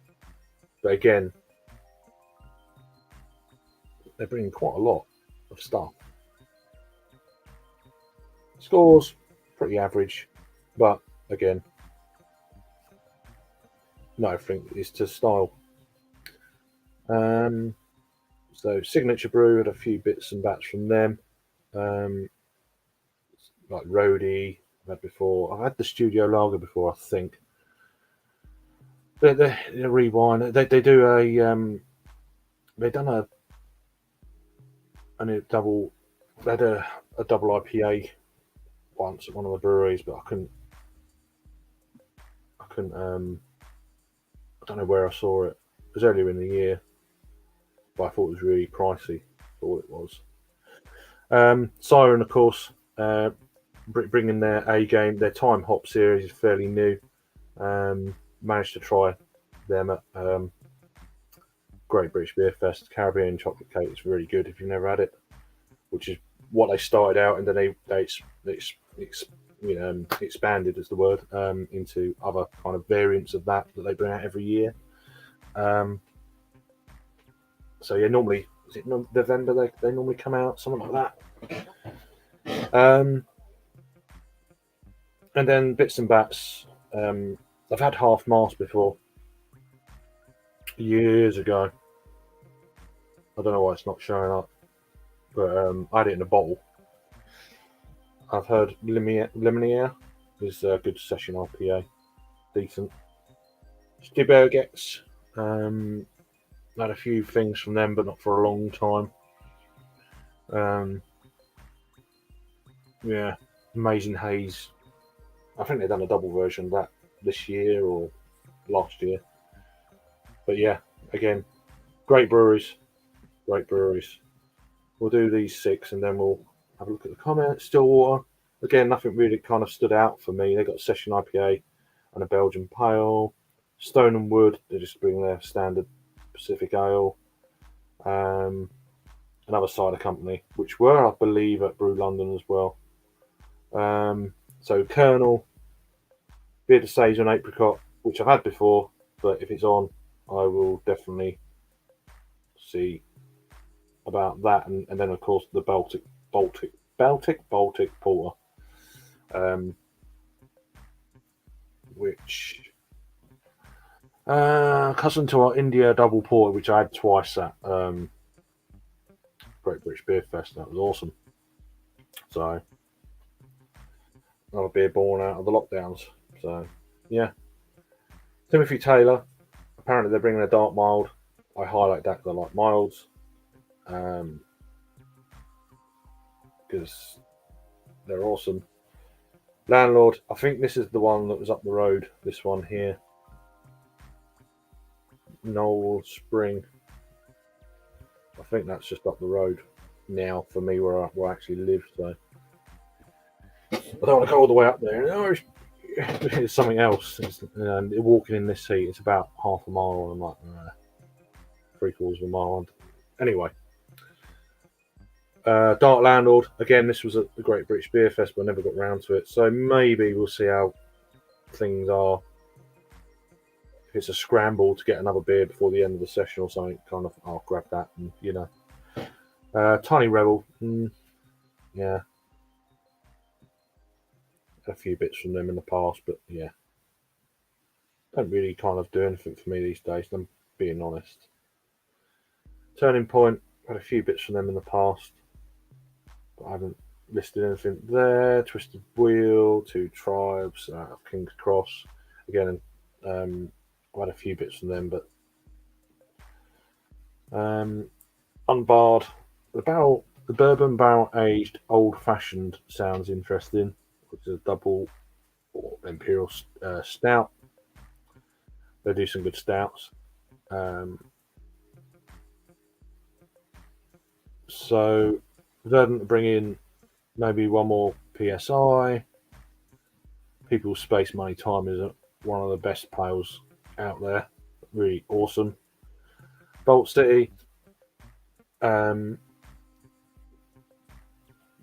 but again, they're bringing quite a lot of stuff. Scores pretty average, but again, not everything is to style. So Signature Brew had a few bits and bats from them, like Roadie. I've had before. I've had the Studio Lager before, I think. They're rewind. They do a they've done a double. They had a double IPA once at one of the breweries, but I couldn't. I don't know where I saw it. It was earlier in the year, but I thought it was really pricey for what it was. Siren, of course, bringing their A game. Their Time Hop series is fairly new. Managed to try them at Great British Beer Fest. Caribbean chocolate cake is really good if you've never had it, which is what they started out, and then they expanded, is the word, into other kind of variants of that they bring out every year. So yeah, normally is it November they normally come out, something like that. And then bits and bats. I've had Half Mast before, years ago. I don't know why it's not showing up, but I had it in a bottle. I've heard Luminaire is a good session IPA, decent. Stibergex, had a few things from them, but not for a long time. Yeah, Amazing Haze. I think they've done a double version of that this year or last year. But yeah, again, great breweries. We'll do these 6 and then we'll have a look at the comments. Stillwater, again, nothing really kind of stood out for me. They got a session IPA and a Belgian Pale. Stone and Wood, they're just bringing their standard Pacific Ale. Another cider company, which were, I believe, at Brew London as well. So Colonel, Beer de Sage and Apricot, which I've had before, but if it's on, I will definitely see about that. And then, of course, the Baltic Porter, which cousin to our India Double Porter, which I had twice at Great British Beer Fest. That was awesome. So another beer born out of the lockdowns. So yeah, Timothy Taylor. Apparently they're bringing a dark mild. I highlight that because I like milds, because they're awesome. Landlord. I think this is the one that was up the road. This one here, Knoll Spring. I think that's just up the road now for me where I actually live. So I don't want to go all the way up there. No, it's something else. Walking in this heat, it's about half a mile, and I'm like, 3/4 of a mile. Anyway, Dark Landlord. Again, this was at the Great British Beer Fest, but I never got round to it. So maybe we'll see how things are. If it's a scramble to get another beer before the end of the session or something, kind of, I'll grab that, and Tiny Rebel. Yeah. A few bits from them in the past, but yeah, don't really kind of do anything for me these days, I'm being honest. Turning Point, had a few bits from them in the past, but I haven't listed anything there. Twisted Wheel, Two Tribes, King's Cross. Again, I had a few bits from them, but Unbarred. The bourbon barrel aged old fashioned sounds interesting, which is a double or imperial stout. They do some good stouts. So Verdant to bring in maybe one more PSI. People's Space Money Time is one of the best pales out there. Really awesome. Bolt City.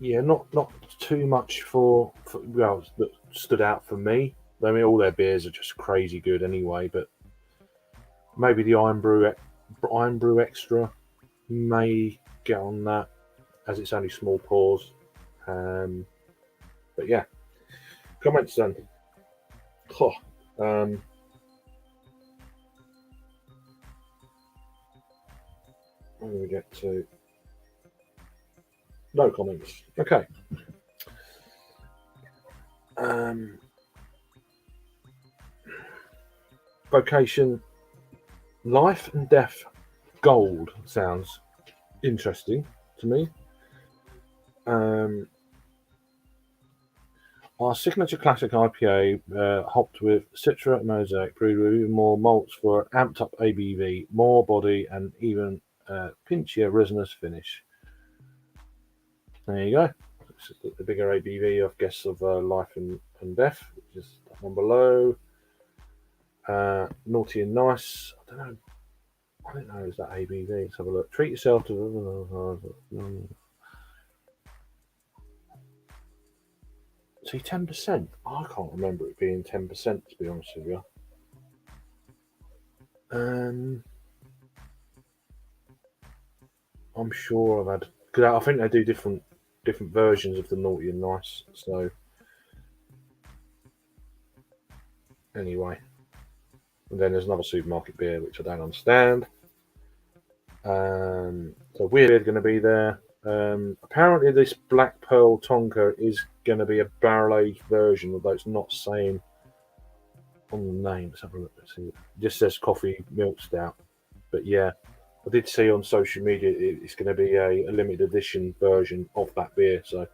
Yeah, not too much for well that stood out for me. I mean, all their beers are just crazy good anyway. But maybe the Iron Brew Extra may get on that, as it's only small pours. But yeah, comments then. Oh, where do we get to? No comments. Okay. Vocation, Life and Death Gold sounds interesting to me. Our signature classic IPA, hopped with Citra and Mosaic, brewed with even more malts for amped up ABV, more body, and even pinchier resinous finish. There you go. It's the bigger ABV, I guess, of Life and Death, which is that one below. Naughty and Nice. I don't know. I don't know. Is that ABV? Let's have a look. Treat yourself to. See, 10%. I can't remember it being 10%, to be honest with you. I'm sure I've had, because I think they do different versions of the Naughty and Nice. So anyway, and then there's another supermarket beer which I don't understand. So weird going to be there. Apparently, this Black Pearl Tonka is going to be a barrel aged version, although it's not saying on the name. Let's have a look. Let's see. It just says coffee milk stout. But yeah, I did see on social media it's going to be a limited edition version of that beer, so it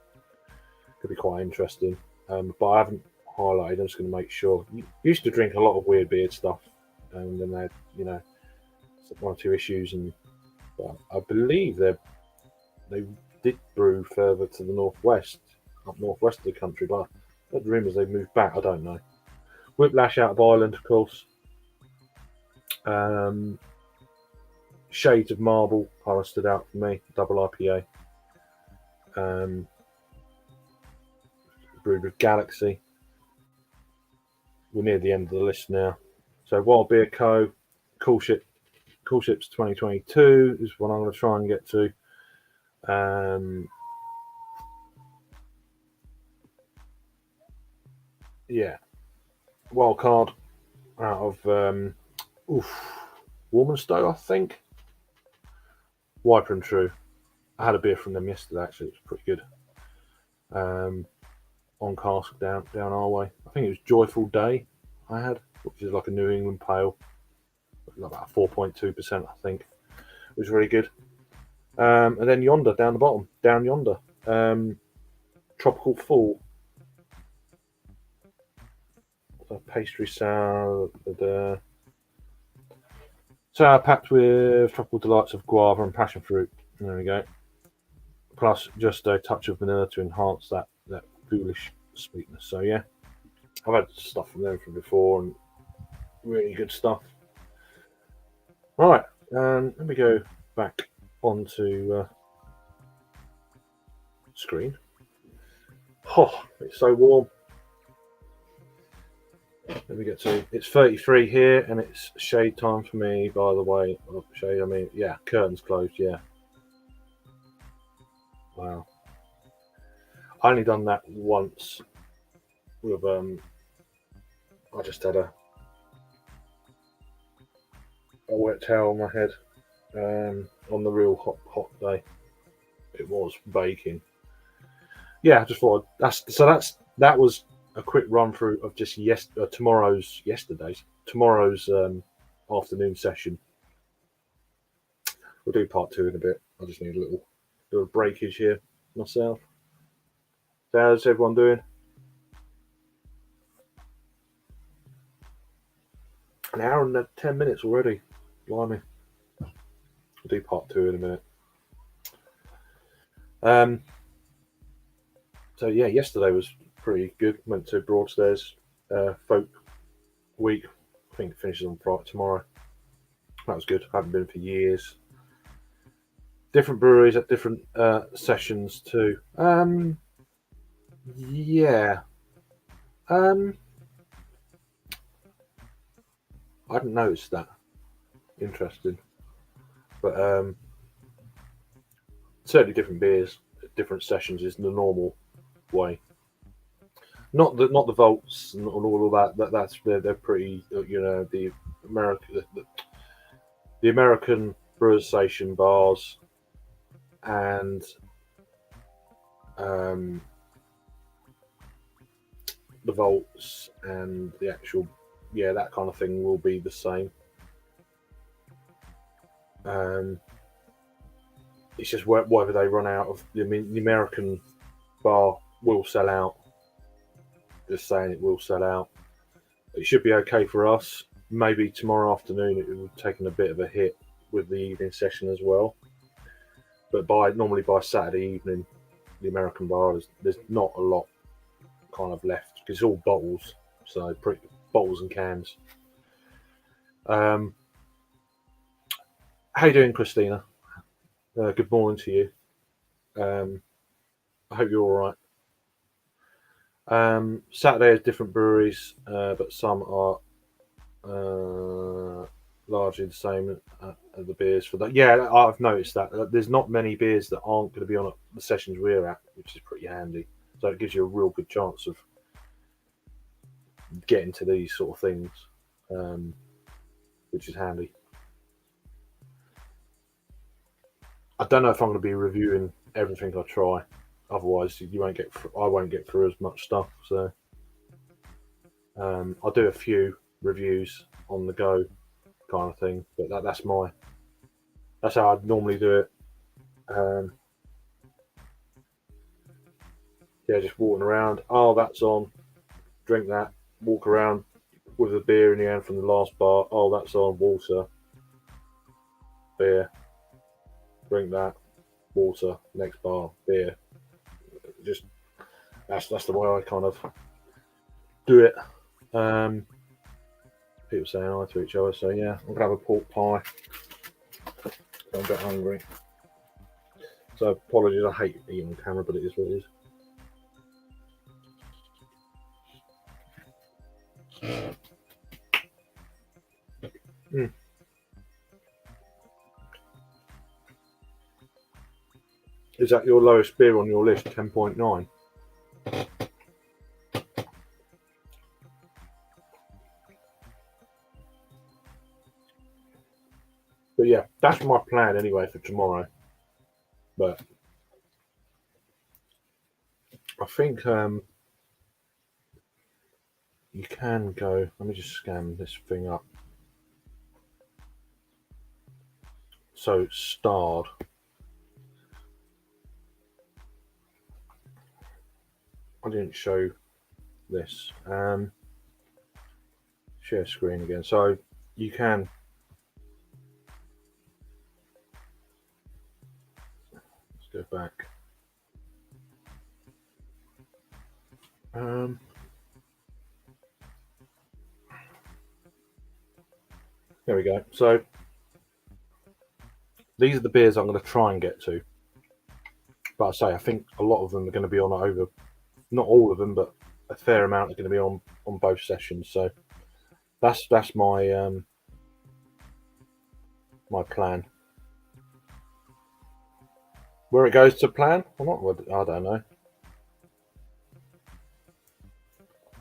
could be quite interesting. But I haven't highlighted. I'm just going to make sure. Used to drink a lot of weird beer stuff, and then they had, one or two issues, and but I believe they did brew further to the northwest, up northwest of the country, but the rumours they've moved back. I don't know. Whiplash out of Ireland, of course. Shades of Marble kind of stood out for me. Double IPA. Brewed with Galaxy. We're near the end of the list now. So Wild Beer Co. Cool Ships 2022 is what I'm going to try and get to. Yeah. Wild Card out of Warmanstow, I think. Wiper and True. I had a beer from them yesterday, actually. It was pretty good. On cask down our way. I think it was Joyful Day I had, which is like a New England pale. About 4.2%, I think. It was really good. And then Yonder, down the bottom. Down Yonder. Tropical Fall. A pastry sour. Sour packed with tropical delights of guava and passion fruit. There we go. Plus just a touch of vanilla to enhance that ghoulish sweetness. So yeah, I've had stuff from them from before and really good stuff. Right, let me go back onto screen. Oh, it's so warm. Let me get to it's 33 here, and it's shade time for me. By the way, shade. I mean, yeah, curtains closed. Yeah. Wow. I only done that once. With I just had a wet towel on my head on the real hot day. It was baking. Yeah, I just thought that was a quick run through of just tomorrow's afternoon session, We'll do part 2 in a bit. I just need a little breakage here myself. So how's everyone doing? An hour and 10 minutes already. Blimey. We'll do part 2 in a minute. So yeah, yesterday was pretty good. Went to Broadstairs Folk Week. I think it finishes on Friday tomorrow. That was good. I haven't been for years. Different breweries at different sessions too. Yeah. I hadn't noticed that. Interesting. But certainly different beers, different sessions is the normal way. Not the vaults and all of that. That's they're pretty. The American Brewers Station bars and the vaults and the actual that kind of thing will be the same. It's just whether they run out of. I mean, the American bar will sell out. Just saying, it will sell out. It should be okay for us. Maybe tomorrow afternoon it will taken a bit of a hit with the evening session as well. But normally by Saturday evening, the American bar there's not a lot kind of left because it's all bottles, so bottles and cans. How you doing, Christina? Good morning to you. I hope you're all right. Saturday is different breweries, but some are largely the same as the beers for that. Yeah, I've noticed that. There's not many beers that aren't going to be on the sessions we're at, which is pretty handy. So it gives you a real good chance of getting to these sort of things, which is handy. I don't know if I'm going to be reviewing everything I try. Otherwise, I won't get through as much stuff. So I'll do a few reviews on the go, kind of thing. But that's how I'd normally do it. Just walking around. Oh, that's on. Drink that. Walk around with a beer in the hand from the last bar. Oh, that's on. Water. Beer. Drink that. Water. Next bar. Beer. Just that's the way I kind of do it. People saying hi to each other, so yeah, I'm gonna have a pork pie. I'm a bit hungry, so apologies. I hate eating on camera, but it is what it is. Is that your lowest beer on your list? 10.9. But yeah, that's my plan anyway for tomorrow. But I think you can go. Let me just scan this thing up. So starred. I didn't show this. Share screen again. So you can. Let's go back. There we go. So these are the beers I'm going to try and get to. But I think a lot of them are going to be on over, not all of them, but a fair amount are going to be on both sessions. So that's my my plan. Where it goes to plan or not, I don't know.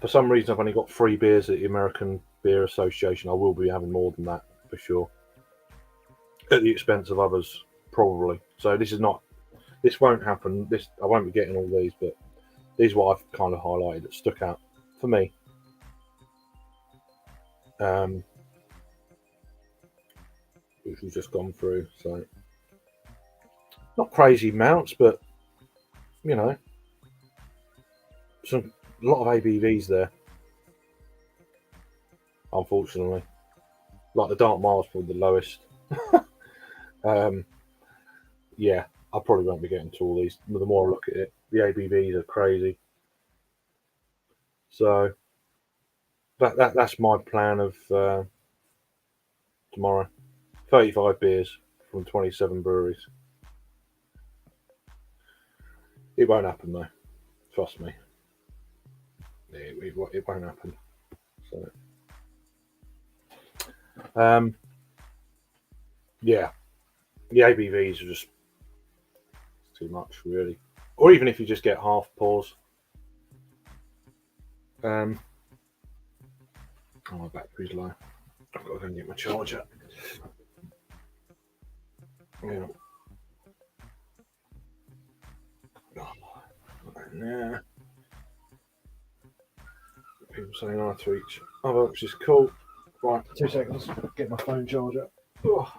For some reason, I've only got 3 beers at the American Beer Association. I will be having more than that for sure, at the expense of others, probably. So this won't happen. I won't be getting all these, but these are what I've kind of highlighted that stuck out for me. Which we've just gone through. So not crazy amounts, but you know, a lot of ABVs there. Unfortunately, like the Dark Miles probably the lowest. Yeah, I probably won't be getting to all these. The more I look at it, the ABVs are crazy. So that's my plan of tomorrow. 35 beers from 27 breweries. It won't happen though. Trust me. It won't happen. So, yeah, the ABVs are just too much, really. Or even if you just get half pours. Oh, my battery's low. I've got to go and get my charger. Yeah. Yeah. People saying I to each other, which is cool. Right, 2 seconds. Get my phone charger. Oh.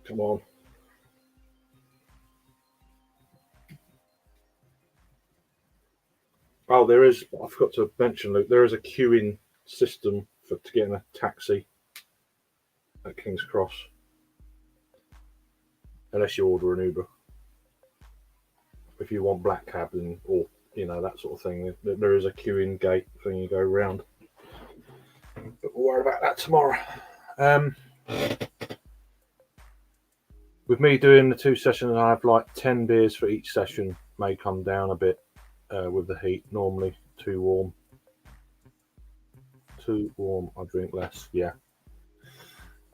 Come on. Oh, there is. I forgot to mention, Luke. There is a queuing system to get in a taxi at King's Cross, unless you order an Uber. If you want black cab or that sort of thing, there is a queuing gate thing you go around. But we'll worry about that tomorrow. With me doing the 2 sessions, I have like 10 beers for each session. May come down a bit with the heat. Normally too warm. I drink less. Yeah.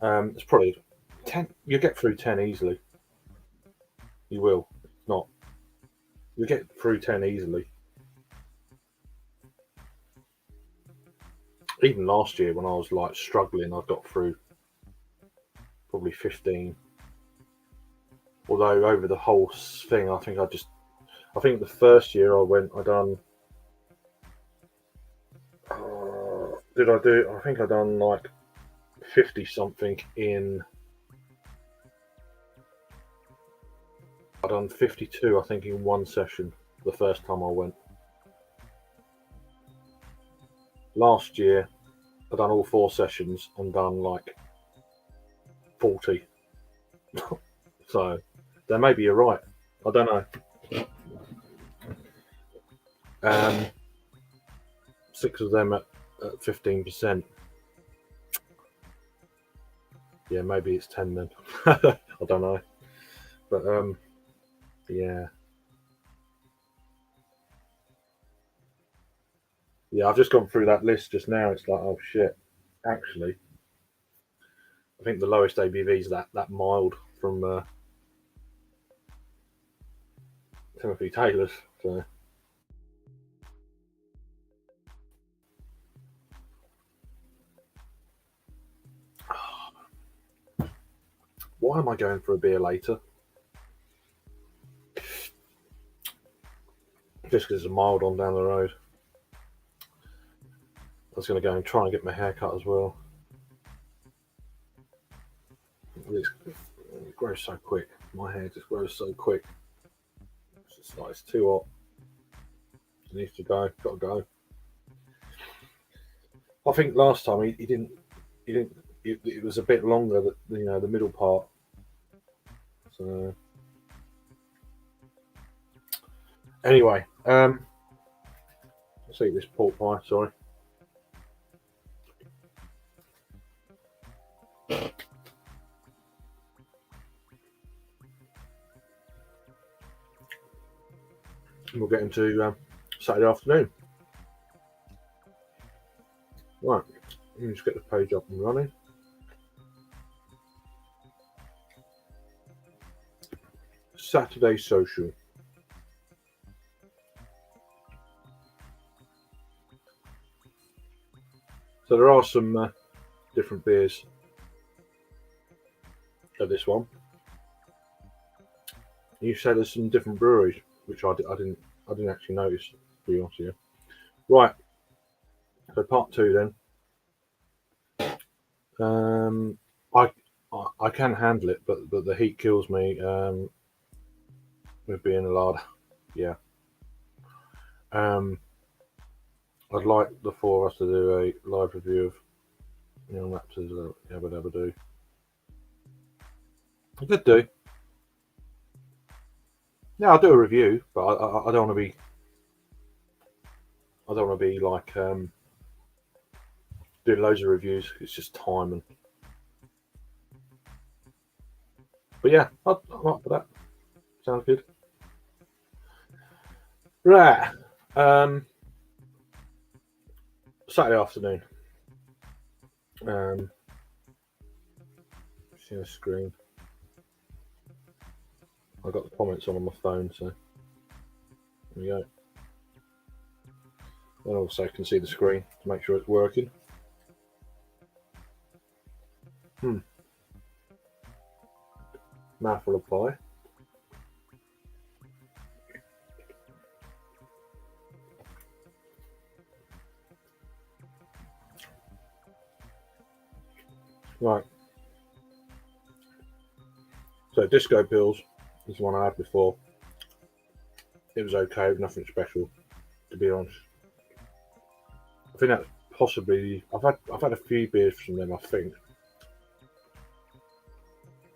It's probably 10. You get through 10 easily. You will. Not. You get through 10 easily. Even last year when I was like struggling, I got through probably 15. Although over the whole thing, I think the first year I done. Did I do? I think I done like 50 something in. I done 52, I think, in one session the first time I went. Last year, I done all 4 sessions and done like 40. So, then maybe you're right. I don't know. 6 of them at 15%. Yeah, maybe it's 10 then. I don't know. But, yeah. Yeah, I've just gone through that list just now. It's like, oh shit. Actually, I think the lowest ABV is that mild from Timothy Taylor's. So. Why am I going for a beer later? Just because there's a mild on down the road. I was going to go and try and get my hair cut as well. It grows so quick. My hair just grows so quick. It's just like it's too hot. It needs to go. Got to go. I think last time he didn't. It was a bit longer. The middle part. So anyway, let's eat this pork pie. Sorry. we'll get into Saturday afternoon. Right, let me just get the page up and running. Saturday social. So there are some different beers at this one. You said there's some different breweries, which I didn't actually notice, to be honest with you. Right. So part 2 then. I can handle it, but the heat kills me. With being a lard, yeah. I'd like the 4 of us to do a live review of Raptors. Ever do. I could do. Yeah, I'll do a review, but I don't want to be. I don't want to be like doing loads of reviews. It's just time and. But yeah, I'm up for that. Sounds good. Right. Saturday afternoon. See the screen. I got the comments on my phone, so there we go. And also can see the screen to make sure it's working. Mouthful of pie. Right. So Disco Pills is the one I had before. It was okay, nothing special, to be honest. I think that's possibly I've had a few beers from them, I think.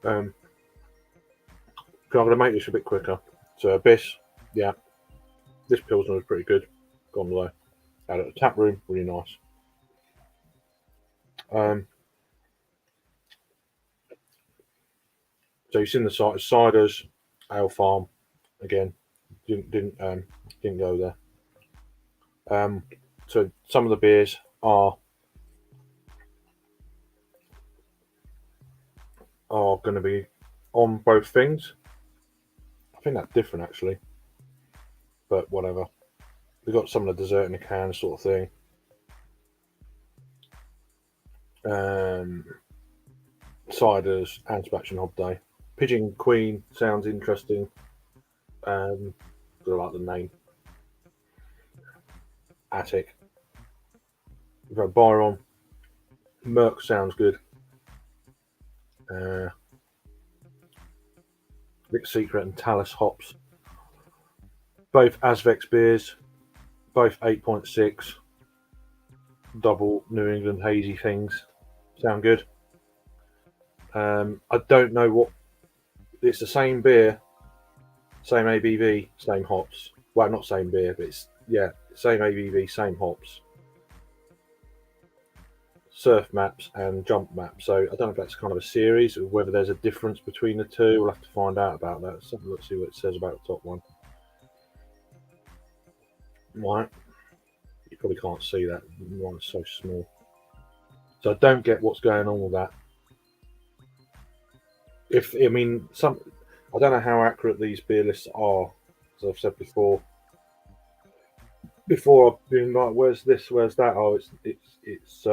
I'm gonna make this a bit quicker. So Abyss, yeah. This Pilsner was pretty good. Gone low. Had it at the tap room, really nice. So you've seen the site ciders, Ale Farm, again. Didn't go there. So some of the beers are going to be on both things. I think that's different actually, but whatever. We've got some of the dessert in a can sort of thing. Ciders, Anspach and Hobday. Pigeon Queen sounds interesting. I like the name. Attic. We've got Byron. Merc sounds good. Vic Secret and Talus hops. Both Asvex beers. Both 8.6. Double New England hazy things. Sound good. I don't know what. It's the same beer, same ABV, same hops. Well, not same beer, but it's same ABV, same hops. Surf maps and jump maps. So I don't know if that's kind of a series or whether there's a difference between the two. We'll have to find out about that. Let's see what it says about the top one. Right. You probably can't see that. It's so small. So I don't get what's going on with that. I don't know how accurate these beer lists are. As I've said before. I've been like, where's this, where's that? Oh, it's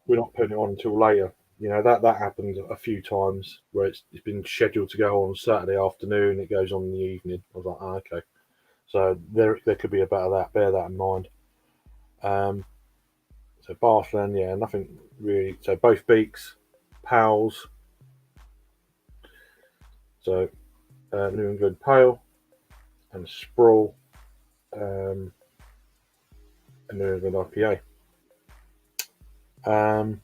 we're not putting it on until later. That happened a few times where it's been scheduled to go on Saturday afternoon. It goes on in the evening. I was like, okay. So there could be a bit of that. Bear that in mind. So Barthland, yeah, nothing really. So both Beaks, Pals. So New England Pale and Sprawl and New England IPA. And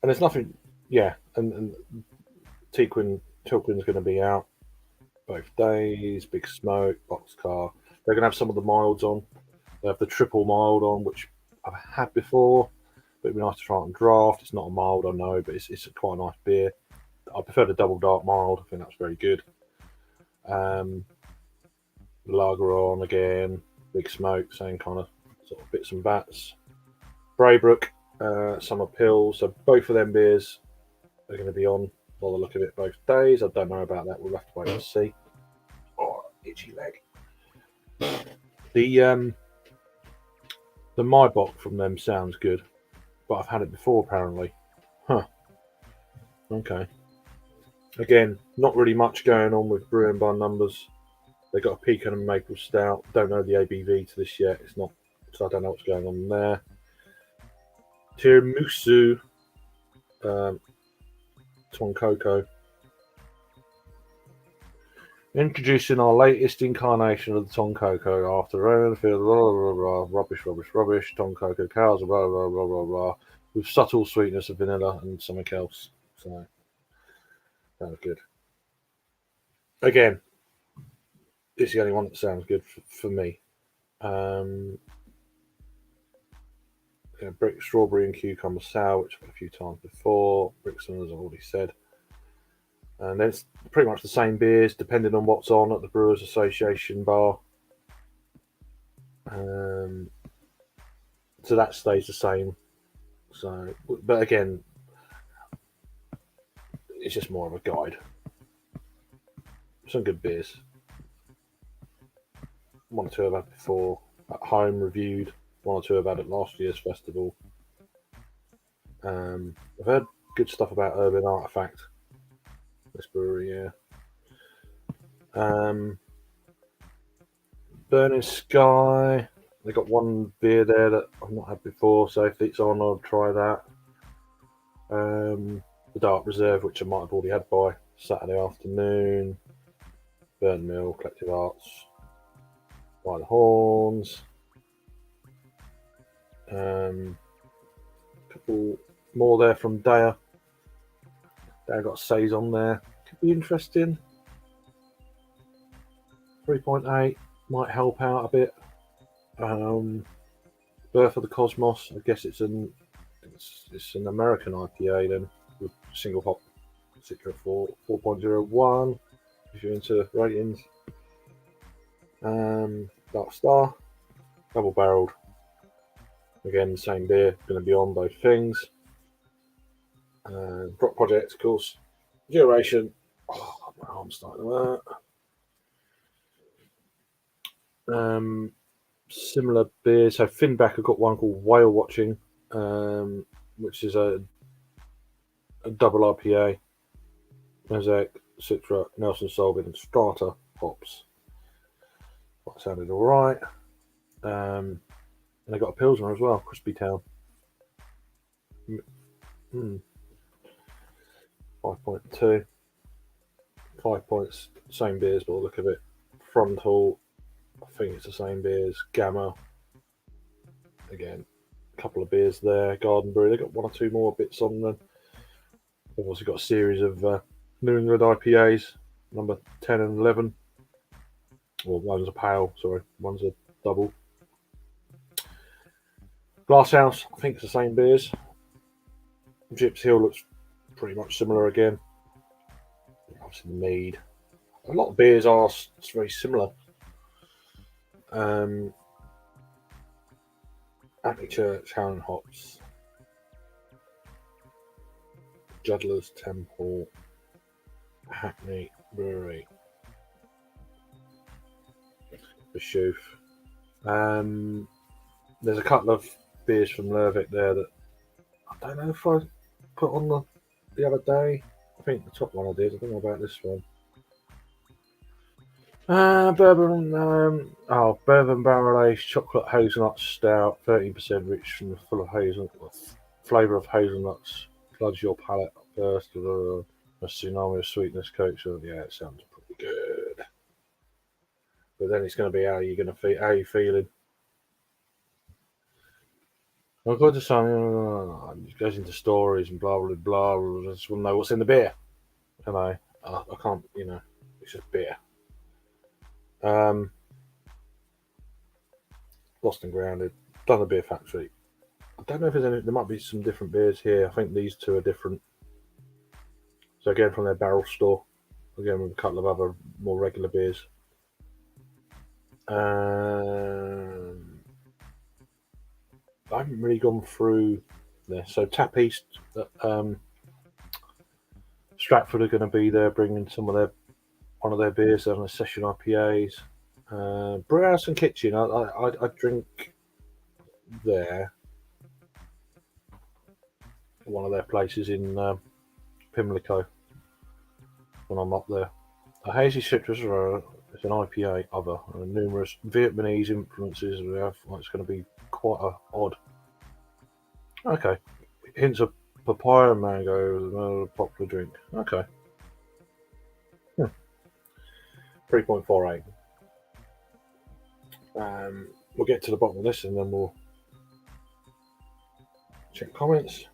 there's nothing, yeah, and Tilquin's going to be out both days. Big Smoke, Boxcar. They're going to have some of the milds on. They have the triple mild on, which I've had before, but it'd be nice to try it on draft. It's not a mild, I know, but it's quite a nice beer. I prefer the double dark mild. I think that's very good. Lager on again, Big Smoke, same kind of sort of bits and bats. Braybrook, Summer Pills. So both of them beers are going to be on by the look of it both days. I don't know about that. We'll have to wait and see. Oh, itchy leg. The Maibach from them sounds good, but I've had it before apparently. Huh. Okay. Again, not really much going on with Brewing by numbers. They got a pecan and maple stout. Don't know the ABV to this yet. It's not, so I don't know what's going on there. Tiramisu, Tonka. Introducing our latest incarnation of the Tonka after Owenfield, rubbish, Tonka cows, with subtle sweetness of vanilla and something else. So that was good. Again, it's the only one that sounds good for me. Brick strawberry and cucumber sour, which I've had a few times before. Brixton, as I've already said. And then it's pretty much the same beers, depending on what's on at the Brewers Association bar. So that stays the same. So, but again, it's just more of a guide. Some good beers. One or two I've had before at home reviewed. One or two I've had at last year's festival. I've heard good stuff about Urban Artifact. This brewery, yeah. Burning Sky. They got one beer there that I've not had before, so if it's on, I'll try that. The Dark Reserve, which I might have already had by Saturday afternoon. Burn Mill, Collective Arts, By the Horns. A couple more there from Daya. Daya got a Saison there. Could be interesting. 3.8 might help out a bit. Birth of the Cosmos. I guess it's an American IPA then with single hop Citra 4.01. If you're into ratings. Dark Star, double barreled. Again, the same beer, going to be on both things. Prop Project, of course. Duration. Oh, my arm's starting to hurt. Similar beers. So Finback, I've got one called Whale Watching, which is a double IPA. Mosaic, Citra, Nelson Sauvin, and Strata hops. That sounded all right. And I got a Pilsner as well, Crispy Town. 5.2. 5 points, same beers, but look of it. Frontal, I think it's the same beers. Gamma, again, a couple of beers there. Garden Brew, they got one or two more bits on them. They've also got a series of New England IPAs, number 10 and 11. Well, one's a pale, sorry, one's a double. Glasshouse, I think it's the same beers. Gyps Hill looks pretty much similar again. Obviously, the mead. A lot of beers are very similar. Abbey Church, Haran Hops, Juddler's Temple, Hackney Brewery, Bishoof. There's a couple of beers from Lervik there that I don't know if I put on the other day. I think the top one I did. I don't know about this one. Bourbon. Bourbon barrel aged chocolate hazelnut stout, 13% rich and full of hazelnut flavour of hazelnuts. Floods your palate first with a tsunami of sweetness coat. So yeah, it sounds pretty good. But then it's going to be how you feeling. I've got to say, it goes into stories and blah blah blah. I just want to know what's in the beer. And I can't, it's just beer. Lost and Grounded, done the beer factory. I don't know if there might be some different beers here. I think these two are different. So again, from their barrel store. again with a couple of other more regular beers. I haven't really gone through this. So Tap East, Stratford are going to be there, bringing one of their beers on a session IPAs. Brewhouse and Kitchen, I drink there. One of their places in Pimlico when I'm up there. A hazy citrus is an IPA other, and numerous Vietnamese influences. We have. It's going to be quite odd. Okay, hints of papaya and mango is another popular drink. Okay, 3.48. We'll get to the bottom of this and then we'll check comments.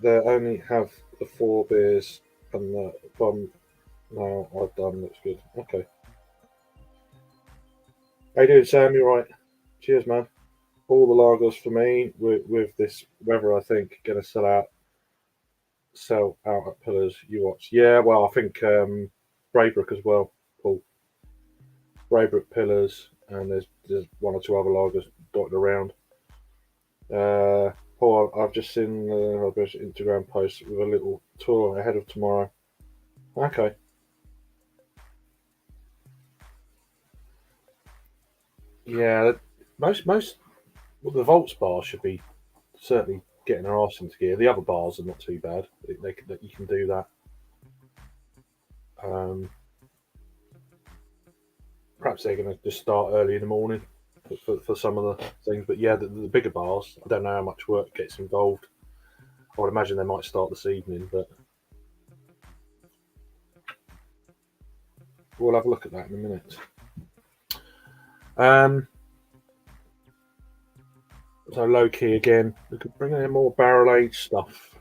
They only have the 4 beers and the one now I've done looks good. Okay. How you doing, Sam? You right? Cheers, man. All the lagers for me with this weather, I think, going to sell out at Pillars. You watch? Yeah, well, I think Braybrook as well, Paul. Braybrook, Pillars, and there's 1 or 2 other lagers dotted around. Paul, I've just seen Instagram post with a little tour ahead of tomorrow. Okay. Yeah, most well, the Volts bar should be certainly getting their arse into gear. The other bars are not too bad. You can do that. Perhaps they're going to just start early in the morning for some of the things. But yeah, the bigger bars, I don't know how much work gets involved. I would imagine they might start this evening, but we'll have a look at that in a minute. So low key again. We could bring in more barrel aged stuff.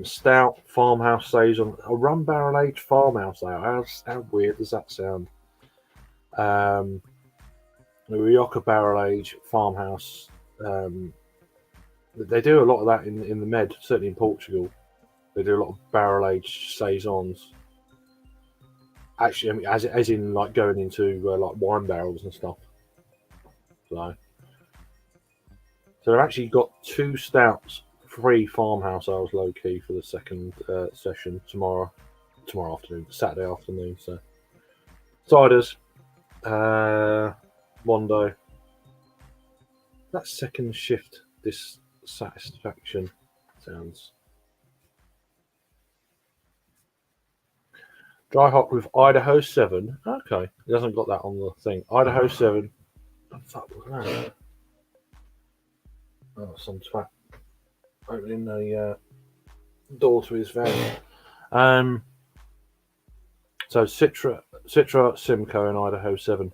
Stout farmhouse saison, a rum barrel aged farmhouse ale. How weird does that sound? The Rioja barrel aged farmhouse. They do a lot of that in the Med, certainly in Portugal. They do a lot of barrel aged saisons. Actually, I mean, as in like going into like wine barrels and stuff. So they've actually got 2 stouts, 3 farmhouse ales low key for the second session tomorrow afternoon, Saturday afternoon. So ciders, Mondo. That second shift dissatisfaction sounds. Dry hop with Idaho 7. Okay, it hasn't got that on the thing. Idaho 7. What the fuck was that? Oh, some twat opening the door to his van. So Citra, Simcoe, and Idaho 7.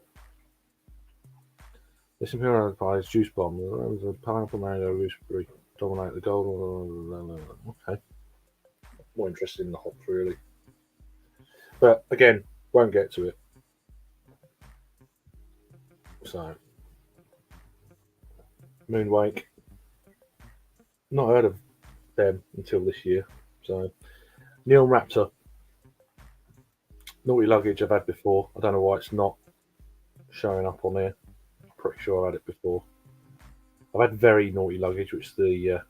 This Imperial Pie's juice bomb. The pineapple mango gooseberry dominate the gold. Okay. More interested in the hops, really. But again, won't get to it. So, Moonwake. Not heard of them until this year. So, Neil Raptor. Naughty Luggage I've had before. I don't know why it's not showing up on here. I'm pretty sure I've had it before. I've had Very Naughty Luggage, which is the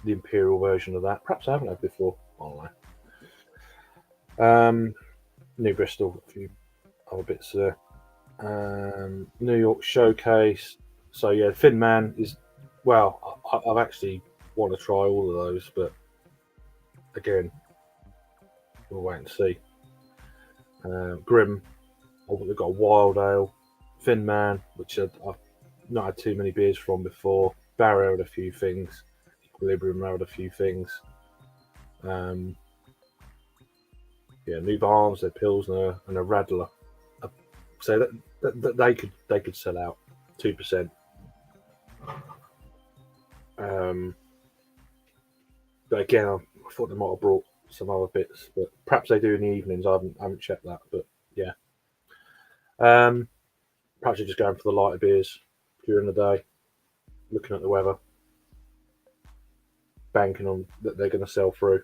Imperial version of that. Perhaps I haven't had before. I don't know. New Bristol, a few other bits there. New York Showcase. So yeah, Thin Man is. Well, I've actually want to try all of those, but again, we'll wait and see. Grim. They've got a Wild Ale. Thin Man, which I've not had too many beers from before. Barrow had a few things. Equilibrium had a few things. Yeah, New Barnes, their Pilsner, and a Radler. So that they could sell out 2%. But again, I thought they might have brought some other bits, but perhaps they do in the evenings. I haven't checked that, but yeah. Perhaps they're just going for the lighter beers, during the day, looking at the weather, banking on that they're going to sell through.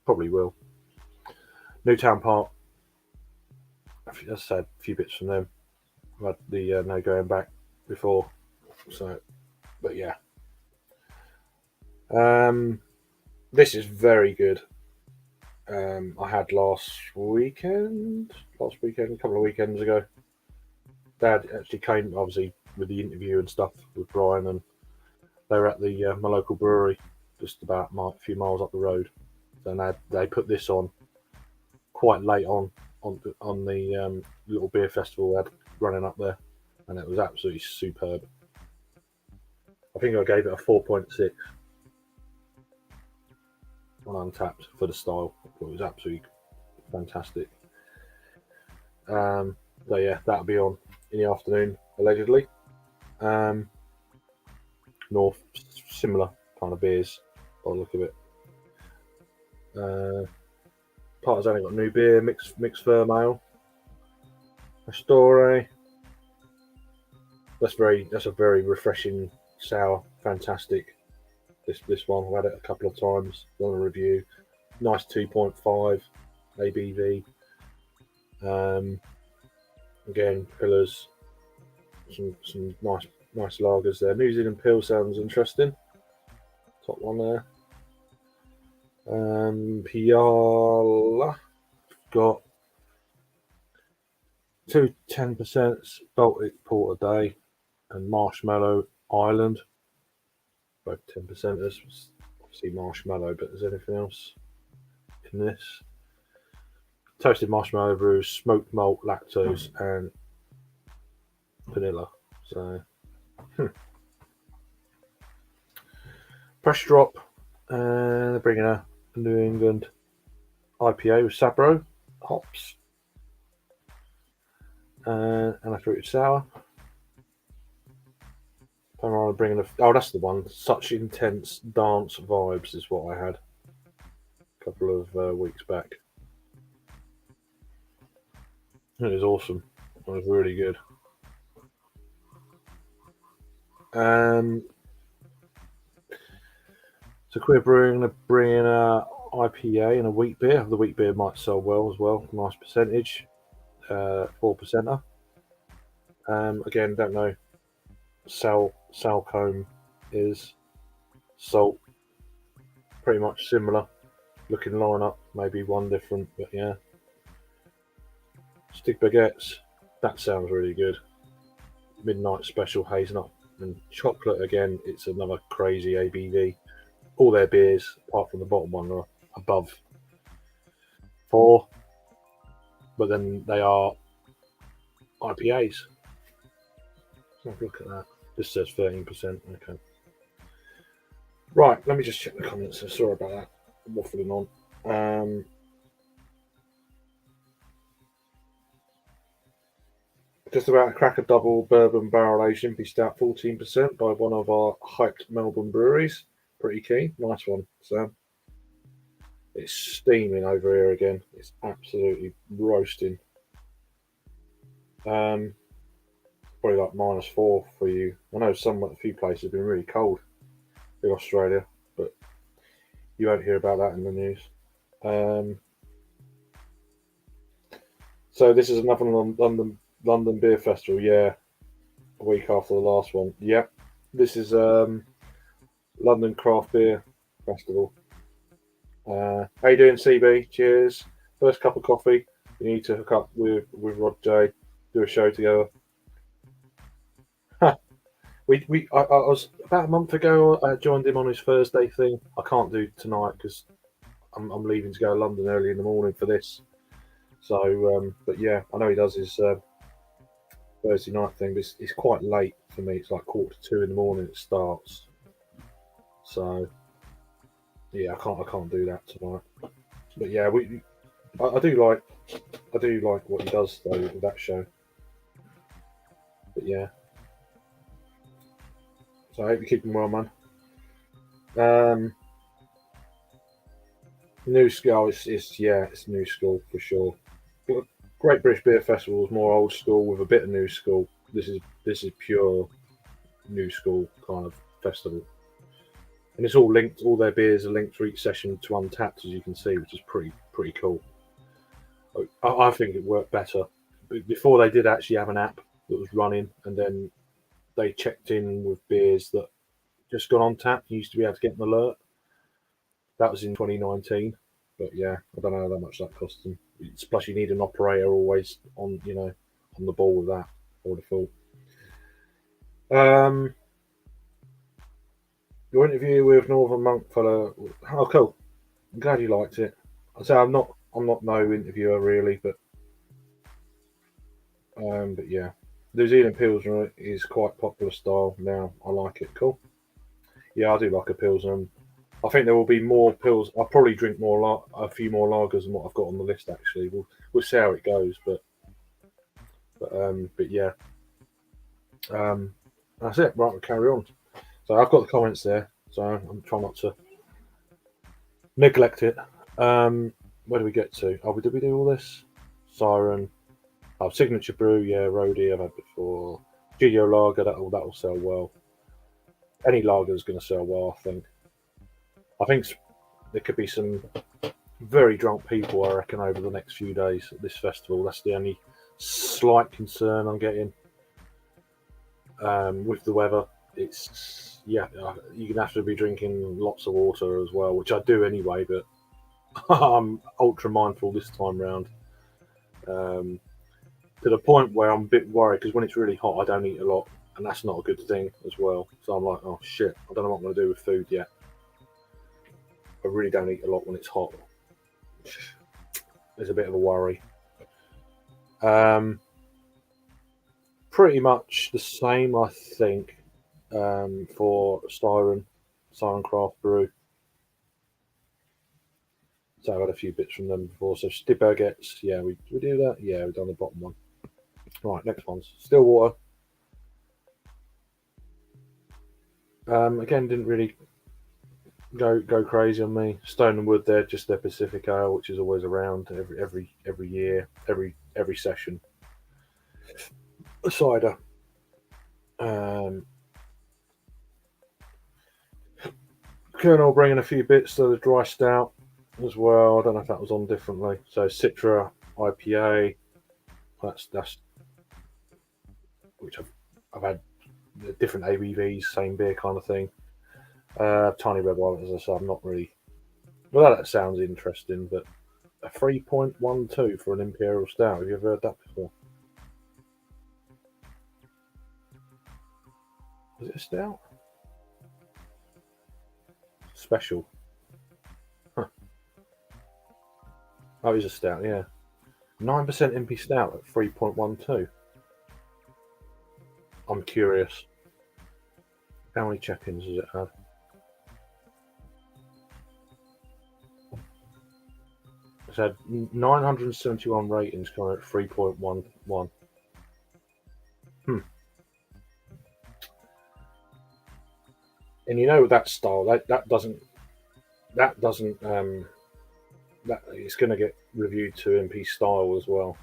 Probably will. Newtown Park, as I said, a few bits from them. I've had the no going back before, so, but yeah. This is very good. I had last weekend, a couple of weekends ago. Dad actually came, obviously, with the interview and stuff with Brian, and they were at the my local brewery, just about a few miles up the road. And they put this on quite late on the little beer festival they had running up there, and it was absolutely superb. I think I gave it a 4.6 on Untapped for the style. It was absolutely fantastic. So yeah, that'll be on in the afternoon allegedly. North, similar kind of beers by the look of it. Partisan got new beer, mixed firm ale. Astore. That's a very refreshing sour, fantastic. This one, I've had it a couple of times, done a review. Nice 2.5 ABV. Again, pillars, some nice lagers there. New Zealand Pale sounds interesting. Top one there. Piala got 2 10% Baltic Port a day and Marshmallow Island, both 10%ers. Obviously marshmallow, but there's anything else in this? Toasted marshmallow brews, smoked malt, lactose, and vanilla. So, Fresh Drop, they're bringing a New England IPA with Sabro hops and a fruited sour. I'm bringing that's the one. Such intense dance vibes is what I had a couple of weeks back. It was awesome. It was really good. So Queer Brewing are bringing a IPA and a wheat beer. The wheat beer might sell well as well. Nice percentage, 4%er. Again, don't know. Salcombe is salt. Pretty much similar looking lineup. Maybe one different, but yeah. Stick baguettes. That sounds really good. Midnight special hazelnut and chocolate again. It's another crazy ABV. All their beers, apart from the bottom one, are above 4, but then they are IPAs. Let's have a look at that. This says 13%. Okay. Right, let me just check the comments. So sorry about that. I'm waffling on. Just about to crack a double bourbon barrel aged Impy Stout, 14% by one of our hyped Melbourne breweries. Pretty keen. Nice one, Sam. It's steaming over here again. It's absolutely roasting. Probably like -4 for you. I know a few places have been really cold in Australia, but you won't hear about that in the news. So this is another London Beer Festival. Yeah, a week after the last one. Yep, this is London Craft Beer Festival. How you doing, CB? Cheers. First cup of coffee. You need to hook up with Rod J. Do a show together. I was about a month ago. I joined him on his Thursday thing. I can't do tonight because I'm leaving to go to London early in the morning for this. So, but yeah, I know he does his Thursday night thing. But it's quite late for me. It's like 1:45 in the morning. It starts. So yeah, I can't do that tonight. But yeah, I do like what he does though with that show. But yeah, so I hope you're keeping well, man. New school, it's new school for sure. Great British Beer Festival is more old school with a bit of new school. This is pure new school kind of festival. And it's all linked. All their beers are linked for each session to Untapped, as you can see, which is pretty cool. I think it worked better. Before they did actually have an app that was running, and then they checked in with beers that just got on tap. You used to be able to get an alert. That was in 2019. But yeah, I don't know how much that cost them. Plus, you need an operator always on, on the ball with that. I would have thought. Your interview with Northern Monk fella. Oh, cool. I'm glad you liked it. I say I'm not no interviewer really, but yeah, New Zealand Pilsner is quite popular style now. I like it. Cool. Yeah, I do like a Pilsner. I think there will be more Pils. I'll probably drink a few more lagers than what I've got on the list. Actually, we'll see how it goes. But yeah, that's it. Right, we'll carry on. So I've got the comments there. So I'm trying not to neglect it. Where do we get to? Oh, did we do all this? Siren. Oh, Signature Brew. Yeah, Roadie. I've had before. Studio Lager. That'll sell well. Any lager is going to sell well. I think there could be some very drunk people, I reckon, over the next few days at this festival. That's the only slight concern I'm getting with the weather. It's you're gonna have to be drinking lots of water as well, which I do anyway, but I'm ultra mindful this time round. To the point where I'm a bit worried because when it's really hot, I don't eat a lot, and that's not a good thing as well. So I'm like, oh shit, I don't know what I'm going to do with food yet. I really don't eat a lot when it's hot. There's a bit of a worry. Pretty much the same, I think, for Siren Craft Brew. So I've had a few bits from them before. So Stibbergets, yeah, we do that. Yeah, we've done the bottom one. Right, next one's Stillwater. Again, didn't really go crazy on me. Stone and Wood, they're just their Pacific Ale, which is always around every year, every session. A cider. Colonel bringing a few bits to the dry stout as well. I don't know if that was on differently. So Citra IPA. That's which I've had different ABVs, same beer kind of thing. Tiny Red Wine, as I said, I'm not really. Well, that sounds interesting, but a 3.12 for an Imperial Stout. Have you ever heard that before? Is it a stout? Special. Huh. Oh, it's a stout, yeah. 9% MP Stout at 3.12. I'm curious. How many check-ins has it had? It's had 971 ratings, coming at 3.11. And that style that doesn't that it's going to get reviewed to MP style as well.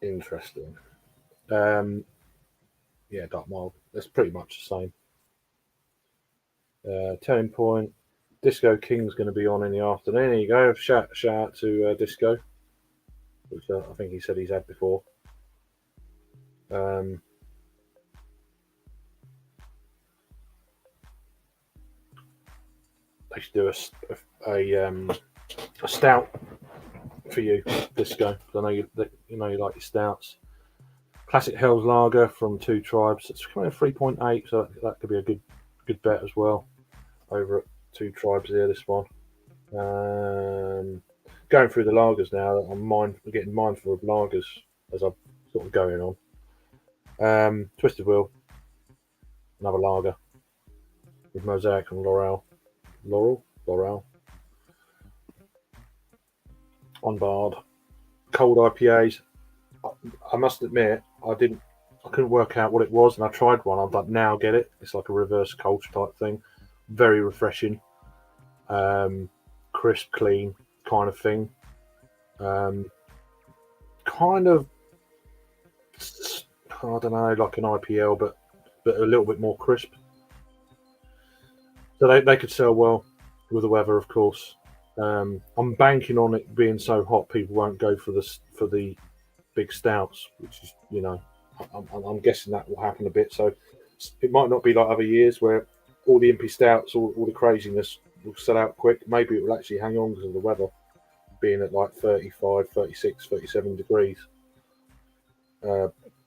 Interesting. Yeah, Dark Mild. That's pretty much the same. Turning Point. Disco King's going to be on in the afternoon. There you go. Shout out to Disco, which I think he said he's had before. They should do a stout for you, Disco. I know you like your stouts. Classic Hell's Lager from Two Tribes. It's coming at 3.8, so that could be a good bet as well. Over at Two Tribes there, this one. Going through the lagers now. I'm getting mindful of lagers as I'm sort of going on. Twisted Wheel, another lager with Mosaic and Laurel. On Bard. Cold IPAs. I must admit, I couldn't work out what it was, and I tried one. I'm like, now get it. It's like a reverse culture type thing. Very refreshing, crisp, clean kind of thing. kind of, I don't know, like an IPL, but a little bit more crisp. So they could sell well with the weather, of course. I'm banking on it being so hot, people won't go for the big stouts, which is, I'm guessing that will happen a bit. So it might not be like other years where all the impy stouts, all the craziness will sell out quick. Maybe it will actually hang on because of the weather being at like 35, 36, 37 degrees.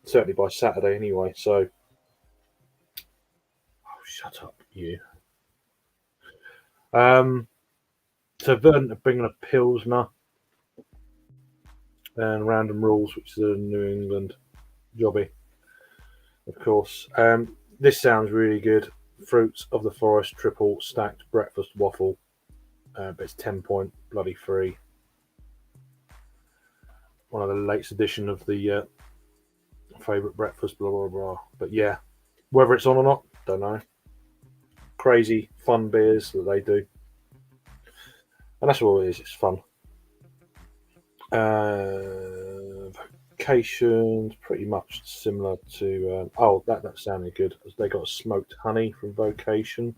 Certainly by Saturday anyway. So, oh, shut up, you. So Verdant are bringing a Pilsner and Random Rules, which is a New England jobby, of course. This sounds really good. Fruits of the Forest triple stacked breakfast waffle, but it's 10 point bloody free. One of the latest edition of the favourite breakfast, blah blah blah. But yeah, whether it's on or not, don't know. Crazy fun beers that they do, and that's all it is. It's fun. Vocations, pretty much similar to. That sounded good. They got a smoked honey from Vocation.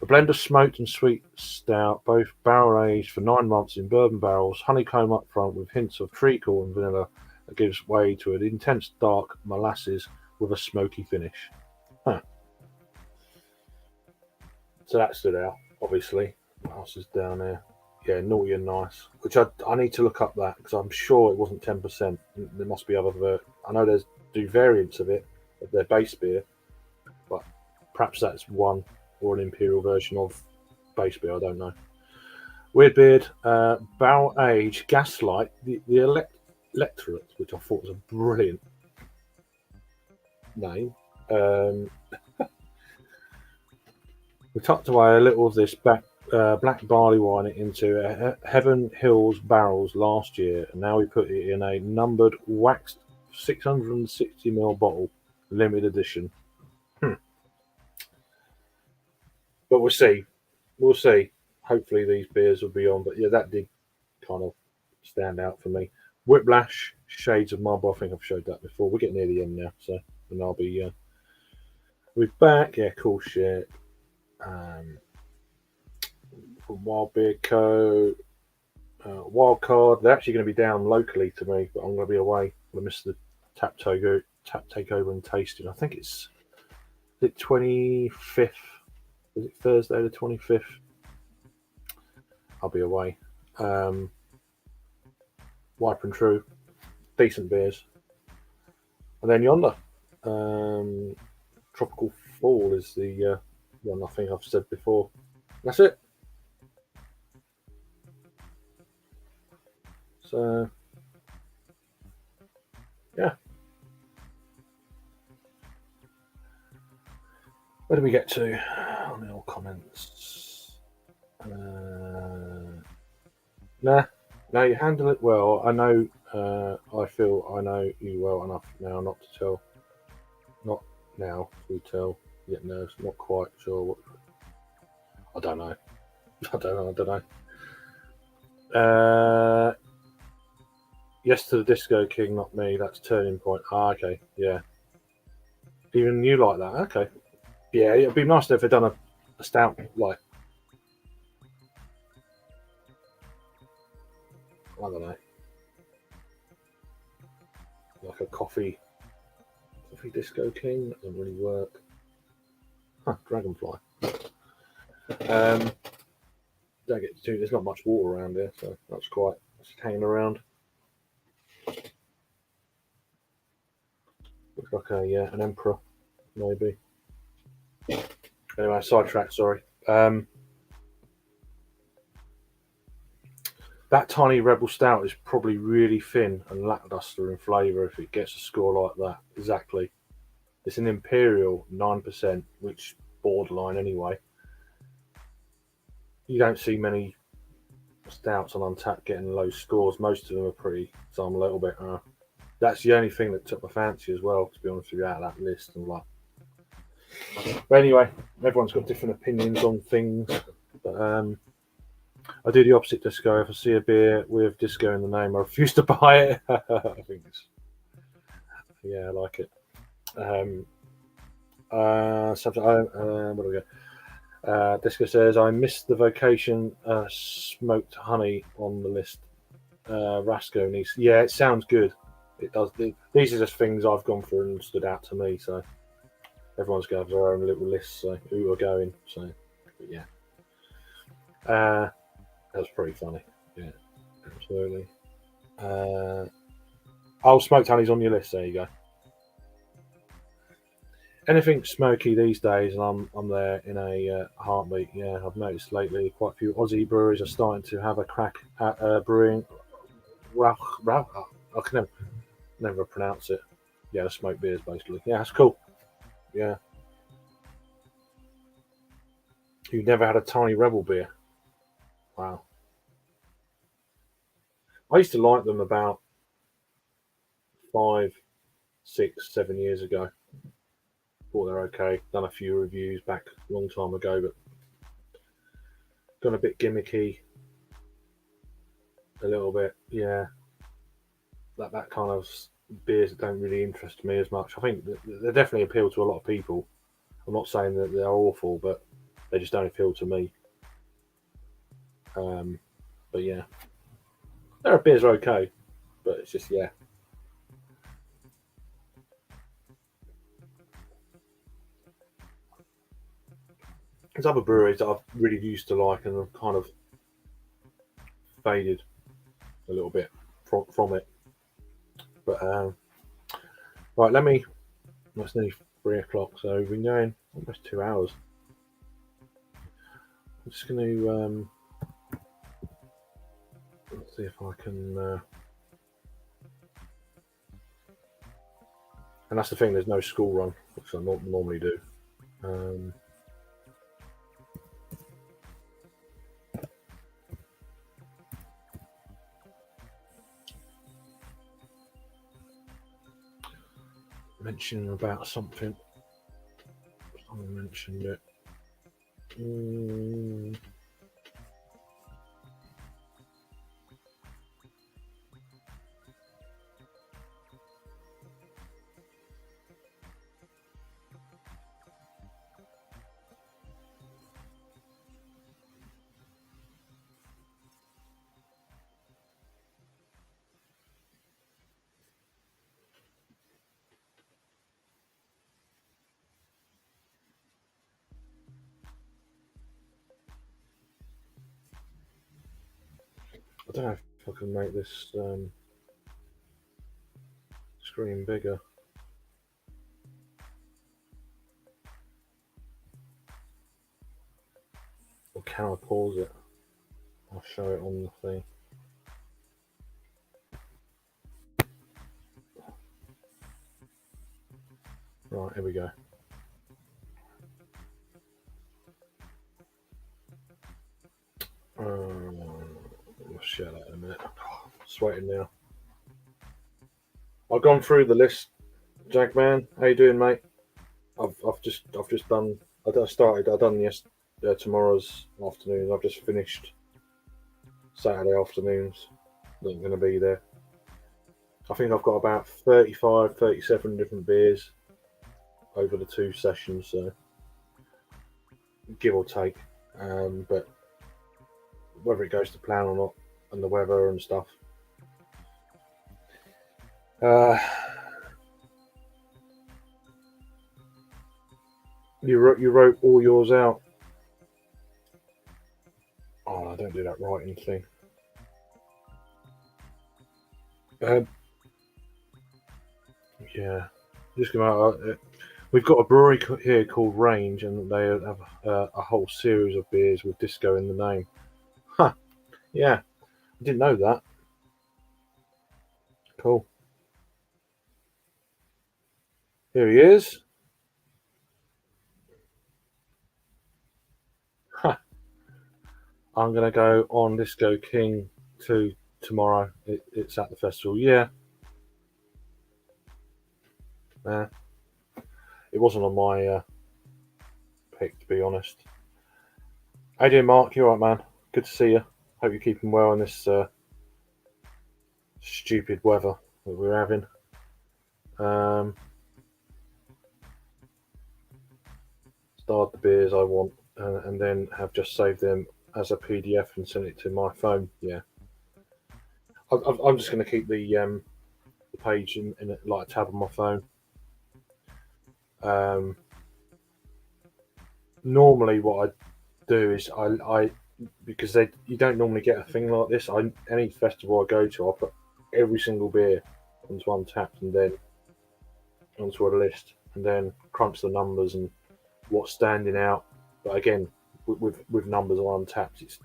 A blend of smoked and sweet stout, both barrel aged for 9 months in bourbon barrels, honeycomb up front with hints of treacle and vanilla that gives way to an intense dark molasses with a smoky finish. Huh. So that stood out, obviously. What else is down there? Yeah, Naughty and Nice, which I need to look up that because I'm sure it wasn't 10%. There must be other. I know there's do variants of it, of their base beer, but perhaps that's one or an imperial version of base beer. I don't know. Weird Beard, barrel age Gaslight, the electorate, which I thought was a brilliant name. We tucked away a little of this black barley wine into Heaven Hills barrels last year, and now we put it in a numbered waxed 660ml bottle, limited edition. But we'll see. We'll see. Hopefully these beers will be on. But yeah, that did kind of stand out for me. Whiplash, Shades of Marble. I think I've showed that before. We're getting near the end now, so and I'll be back. Yeah, cool shit. From Wild Beer Co. Wild Card. They're actually going to be down locally to me, but I'm going to be away. I'm going to miss the tap takeover and tasting. I think it's the 25th. Is it Thursday the 25th? I'll be away. Wiper and True, decent beers. And then Yonder, Tropical Fall is the one I think I've said before. That's it. So, yeah. Where do we get to on the old comments? No, you handle it well. I know. I feel I know you well enough now not to tell. Not now to tell. Yet nerves. Not quite sure what. I don't know. I don't know. Yes to the Disco King, not me. That's Turning Point. Okay, yeah. Even you like that? Okay. Yeah, it'd be nice if they'd done a stout like. I don't know. Like a coffee Disco King. That doesn't really work. Huh, Dragonfly. Don't get to. There's not much water around here, so that's quite just hanging around. Looks like an emperor, maybe. Anyway, sidetrack. Sorry. That tiny Rebel Stout is probably really thin and lackluster in flavour if it gets a score like that. Exactly. It's an Imperial 9%, which borderline anyway. You don't see many stouts on Untapped getting low scores. Most of them are pretty. So I'm a little bit. That's the only thing that took my fancy as well, to be honest with you, out of that list. And like, but anyway, everyone's got different opinions on things. But I do the opposite, Disco. If I see a beer with Disco in the name, I refuse to buy it. I think it's, yeah, I like it. Subject. What do we go? Disco says, I missed the vocation smoked honey on the list. Rasco needs. Yeah, it sounds good. It does. These are just things I've gone through and stood out to me. So everyone's got their own little list. So who are going. So, but yeah, that's pretty funny. Yeah, absolutely. Oh, smoked honey's on your list. There you go. Anything smoky these days, and I'm there in a heartbeat. Yeah, I've noticed lately quite a few Aussie breweries are starting to have a crack at brewing. I can never pronounce it. Yeah, the smoked beers basically. Yeah, that's cool. Yeah, you've never had a tiny rebel beer. Wow. I used to like them about 5, 6, 7 years ago. Thought they're okay. Done a few reviews back a long time ago, but gone a bit gimmicky. A little bit. Yeah, that kind of beers that don't really interest me as much. I think they definitely appeal to a lot of people. I'm not saying that they're awful, but they just don't appeal to me. Um, but yeah, their beers are okay, but it's just yeah. There's other breweries that I've really used to like and have kind of faded a little bit from it. But right, let me. It's nearly 3 o'clock, so we've been going almost 2 hours. I'm just going to see if I can. And that's the thing. There's no school run, which I normally do. Um, mentioning about something. Someone mentioned it. Mm, I don't know if I can make this screen bigger. Or can I pause it? I'll show it on the thing. Right, here we go. I'll share that in a minute. Sweating now. I've gone through the list, Jackman. How you doing, mate? I've just done. I started. I done tomorrow's afternoon. I've just finished Saturday afternoons. Not going to be there. I think I've got about 35, 37 different beers over the 2 sessions, so give or take. But whether it goes to plan or not, and the weather and stuff. You wrote all yours out. Oh, I don't do that writing thing. Um, yeah, just gonna. We've got a brewery here called Range, and they have a whole series of beers with disco in the name. Huh? Yeah, I didn't know that. Cool. Here he is. Huh. I'm gonna go on Disco King 2 tomorrow. It's at the festival. Yeah. Uh, it wasn't on my pick, to be honest. How you doing, Mark? You alright, man? Good to see you. Hope you're keeping well in this stupid weather that we're having. Start the beers I want, and then have just saved them as a PDF and sent it to my phone. Yeah, I'm just going to keep the page in like a tab on my phone. Normally, what I do is I because you don't normally get a thing like this. Any festival I go to, I put every single beer onto Untapped and then onto a list, and then crunch the numbers and what's standing out. But again, with numbers on Untapped, it's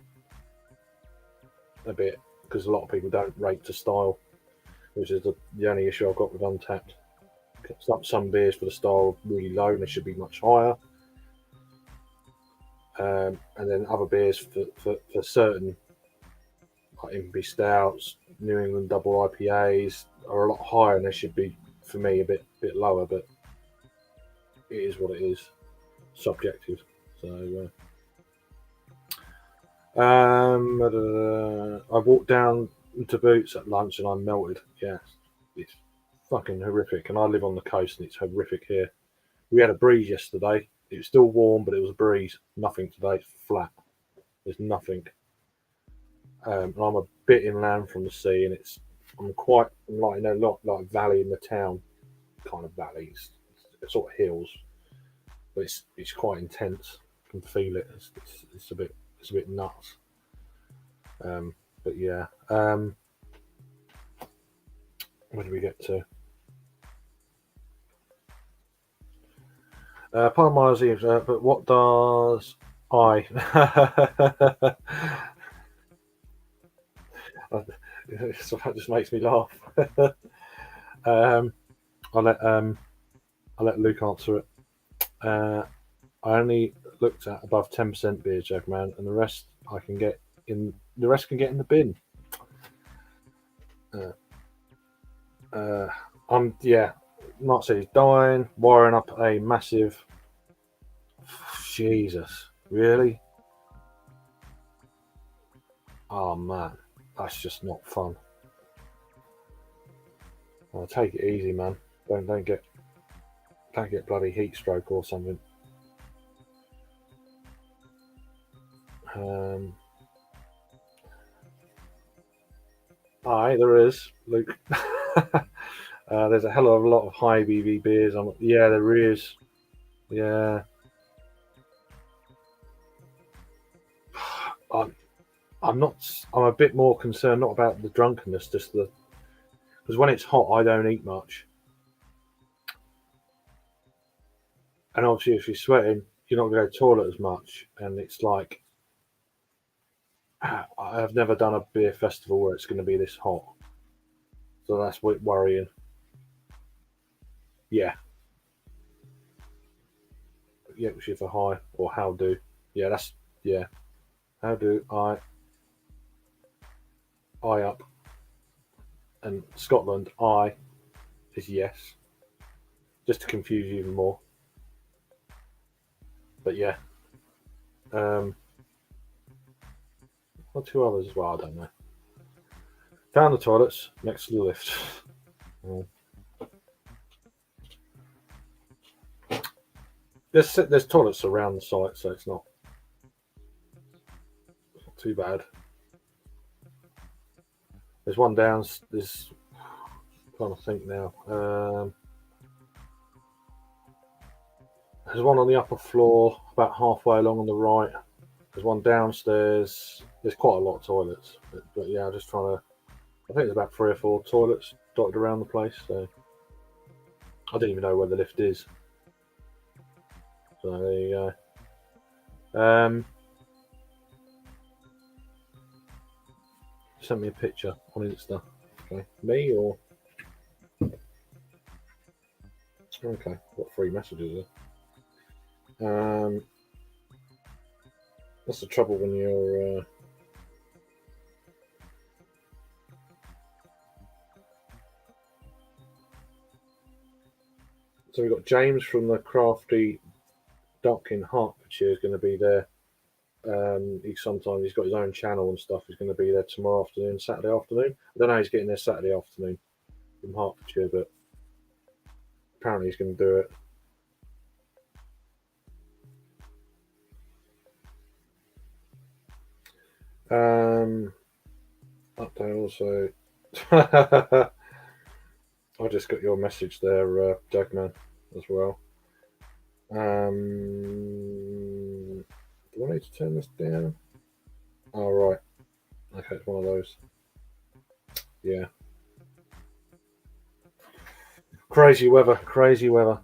a bit because a lot of people don't rate to style, which is the only issue I've got with Untapped. Some beers for the style are really low and they should be much higher. And then other beers for certain, like Impy Stouts, New England double IPAs, are a lot higher and they should be, for me, a bit lower. But it is what it is, subjective. So I walked down to Boots at lunch and I melted. Yeah, it's fucking horrific. And I live on the coast and it's horrific here. We had a breeze yesterday. It was still warm, but it was a breeze. Nothing today. It's flat. There's nothing. And I'm a bit inland from the sea, and I'm like in a lot like valley in the town, kind of valleys. It's sort of hills, but it's quite intense. I can feel it. It's a bit nuts. But yeah. Where do we get to? Pardon my Eve, but what does I? So that just makes me laugh. I'll let Luke answer it. I only looked at above 10% beer, Jagman, and the rest can get in the bin. Mark said he's dying, wiring up a massive. Jesus, really? Oh man, that's just not fun. Well, take it easy, man. Don't get bloody heat stroke or something. Aye, there is, Luke. There's a hell of a lot of high BV beers. Yeah, there is. Yeah. I'm not. I'm a bit more concerned not about the drunkenness, just because when it's hot, I don't eat much, and obviously if you're sweating, you're not going to go to the toilet as much, and it's like I've never done a beer festival where it's going to be this hot, so that's worrying. Yeah, yeah, for high or how do? Yeah, that's yeah. How do I up, and Scotland I is yes, just to confuse you even more. But yeah, or two others as well. I don't know. Down the toilets next to the lift. There's toilets around the site, so it's not too bad. There's one down. There's trying to think now. There's one on the upper floor, about halfway along on the right. There's one downstairs. There's quite a lot of toilets, but yeah, I'm just trying to. I think there's about 3 or 4 toilets dotted around the place. So I didn't even know where the lift is. So there you go. Send me a picture on Insta. Okay, me or okay, got 3 messages there. That's the trouble when you're. So we've got James from the Crafty Dock in Hertfordshire is going to be there. He's got his own channel and stuff. He's going to be there tomorrow afternoon, Saturday afternoon. I don't know how he's getting there Saturday afternoon from Hertfordshire, but apparently he's going to do it. Update also. I just got your message there, Jagman, as well. Do I need to turn this down? Oh, right. Okay, it's one of those. Yeah. Crazy weather, crazy weather.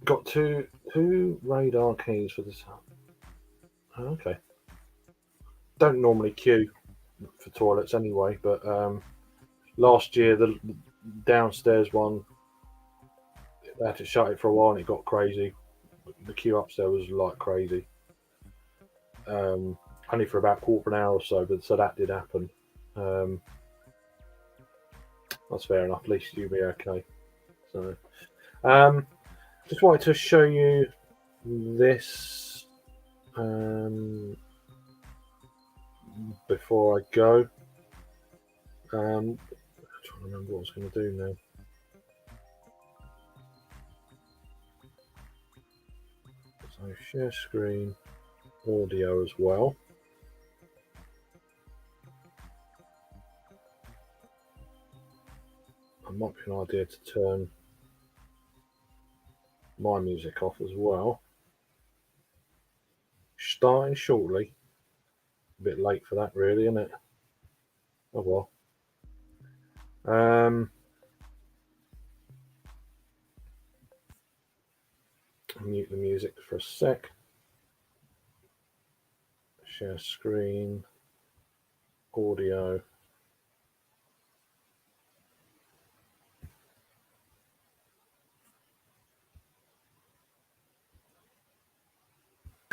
Got two radar keys for this. Oh, okay. Don't normally queue for toilets anyway, but last year the downstairs one, they had to shut it for a while and it got crazy. The queue upstairs was like crazy. Only for about a quarter of an hour or so, but so that did happen. That's fair enough. At least you'll be okay. So, just wanted to show you this before I go. I'm trying to remember what I was going to do now. So share screen, audio as well. It might be an idea to turn my music off as well. Starting shortly. A bit late for that, really, isn't it? Oh well. Mute the music for a sec. Share screen, audio.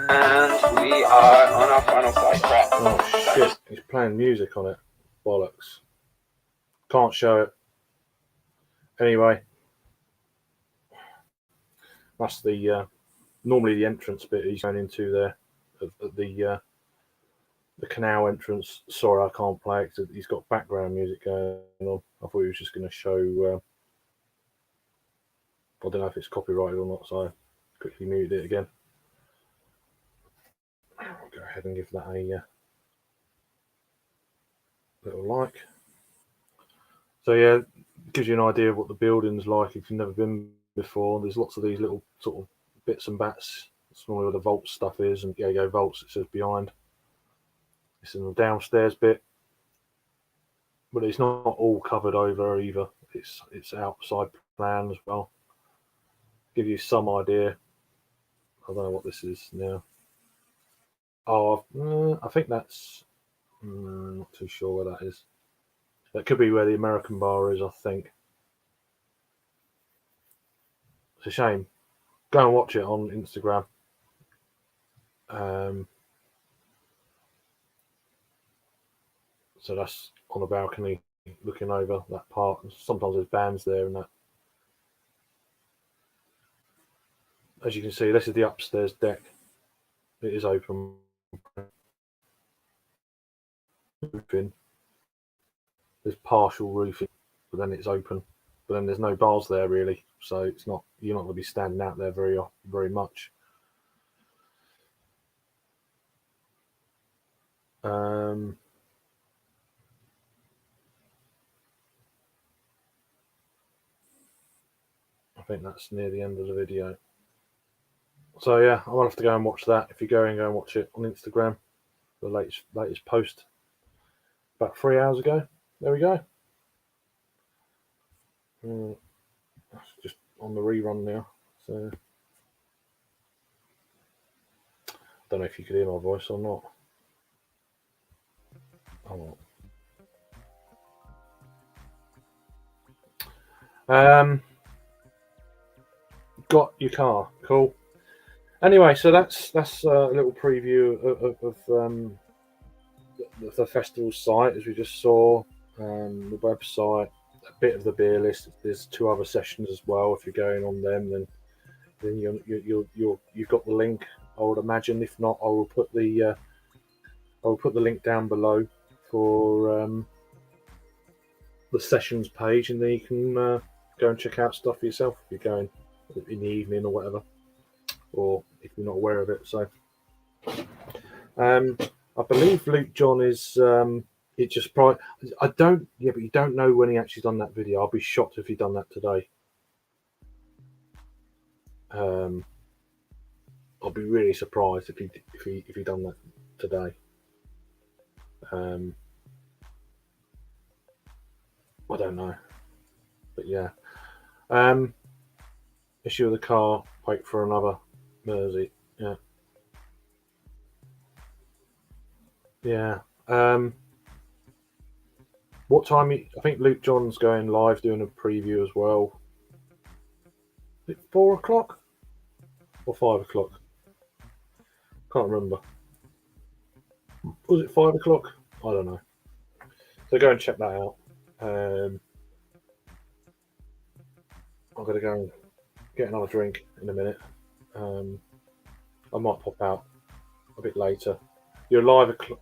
And we are on our final flight. Crap.
Oh shit, he's playing music on it. Bollocks. Can't show it. Anyway, that's the normally the entrance bit he's going into there. The canal entrance. Sorry, I can't play it because he's got background music going on. I thought he was just going to show. I don't know if it's copyrighted or not, so I quickly muted it again. I'll go ahead and give that a little like. So yeah, gives you an idea of what the building's like if you've never been before. There's lots of these little sort of bits and bats. That's normally where the vault stuff is, and yeah, go vaults. It says behind. It's in the downstairs bit, but it's not all covered over either. It's outside plan as well. Give you some idea. I don't know what this is now. Oh, I think that's. Not too sure where that is. That could be where the American bar is, I think. It's a shame. Go and watch it on Instagram. So that's on the balcony looking over that part. Sometimes there's bands there and that. As you can see, this is the upstairs deck. It is open. Roofing. There's partial roofing, but then it's open. But then there's no bars there really, so it's not. You're not going to be standing out there very much. I think that's near the end of the video. So yeah, I'll have to go and watch that. If you're going, go and watch it on Instagram. The latest post about 3 hours ago. There we go. That's just on the rerun now. So I don't know if you could hear my voice or not. Oh. Got your car, cool. Anyway, so that's a little preview of the festival site, as we just saw, the website, a bit of the beer list. There's 2 other sessions as well. If you're going on them, then then you've got the link. I would imagine. If not, I will put the link down below for the sessions page, and then you can go and check out stuff for yourself if you're going in the evening or whatever, or if you're not aware of it. So I believe Luke John is it just probably, but you don't know when he actually done that video. I'll be shocked if he done that today. I'll be really surprised if he done that today. I don't know, but yeah. Issue of the car. Wait for another Mersey. Yeah. Yeah. What time? I think Luke John's going live doing a preview as well. Is it 4 o'clock or 5 o'clock? Can't remember. Was it 5 o'clock? I don't know. So go and check that out. I'm going to go and get another drink in a minute. I might pop out a bit later. You're live o'clock.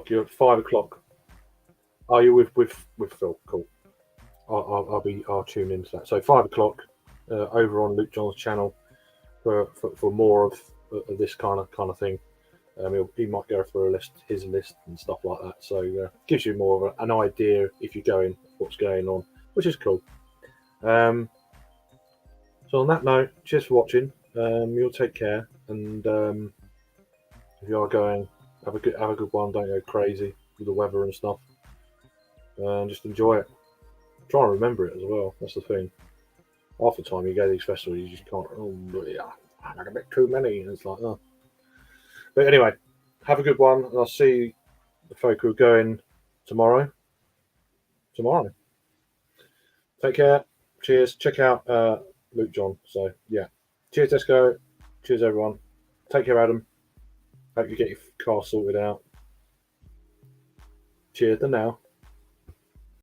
You're at 5 o'clock. Are you with Phil? Cool. I'll tune into that. So 5 o'clock over on Luke John's channel for more of this kind of thing. He might go through his list and stuff like that. So gives you more of an idea if you're going what's going on, which is cool. So on that note, cheers for watching. You'll take care, and if you are going, have a good one. Don't go crazy with the weather and stuff. Just enjoy it. Try and remember it as well. That's the thing. Half the time you go to these festivals, you just can't. Oh yeah, I had a bit too many, and it's like, oh. But anyway, have a good one, and I'll see the folk who are going tomorrow. Take care. Cheers. Check out Luke John. So yeah. Cheers, Tesco. Cheers, everyone. Take care, Adam. Hope you get your car sorted out. Cheers, and now.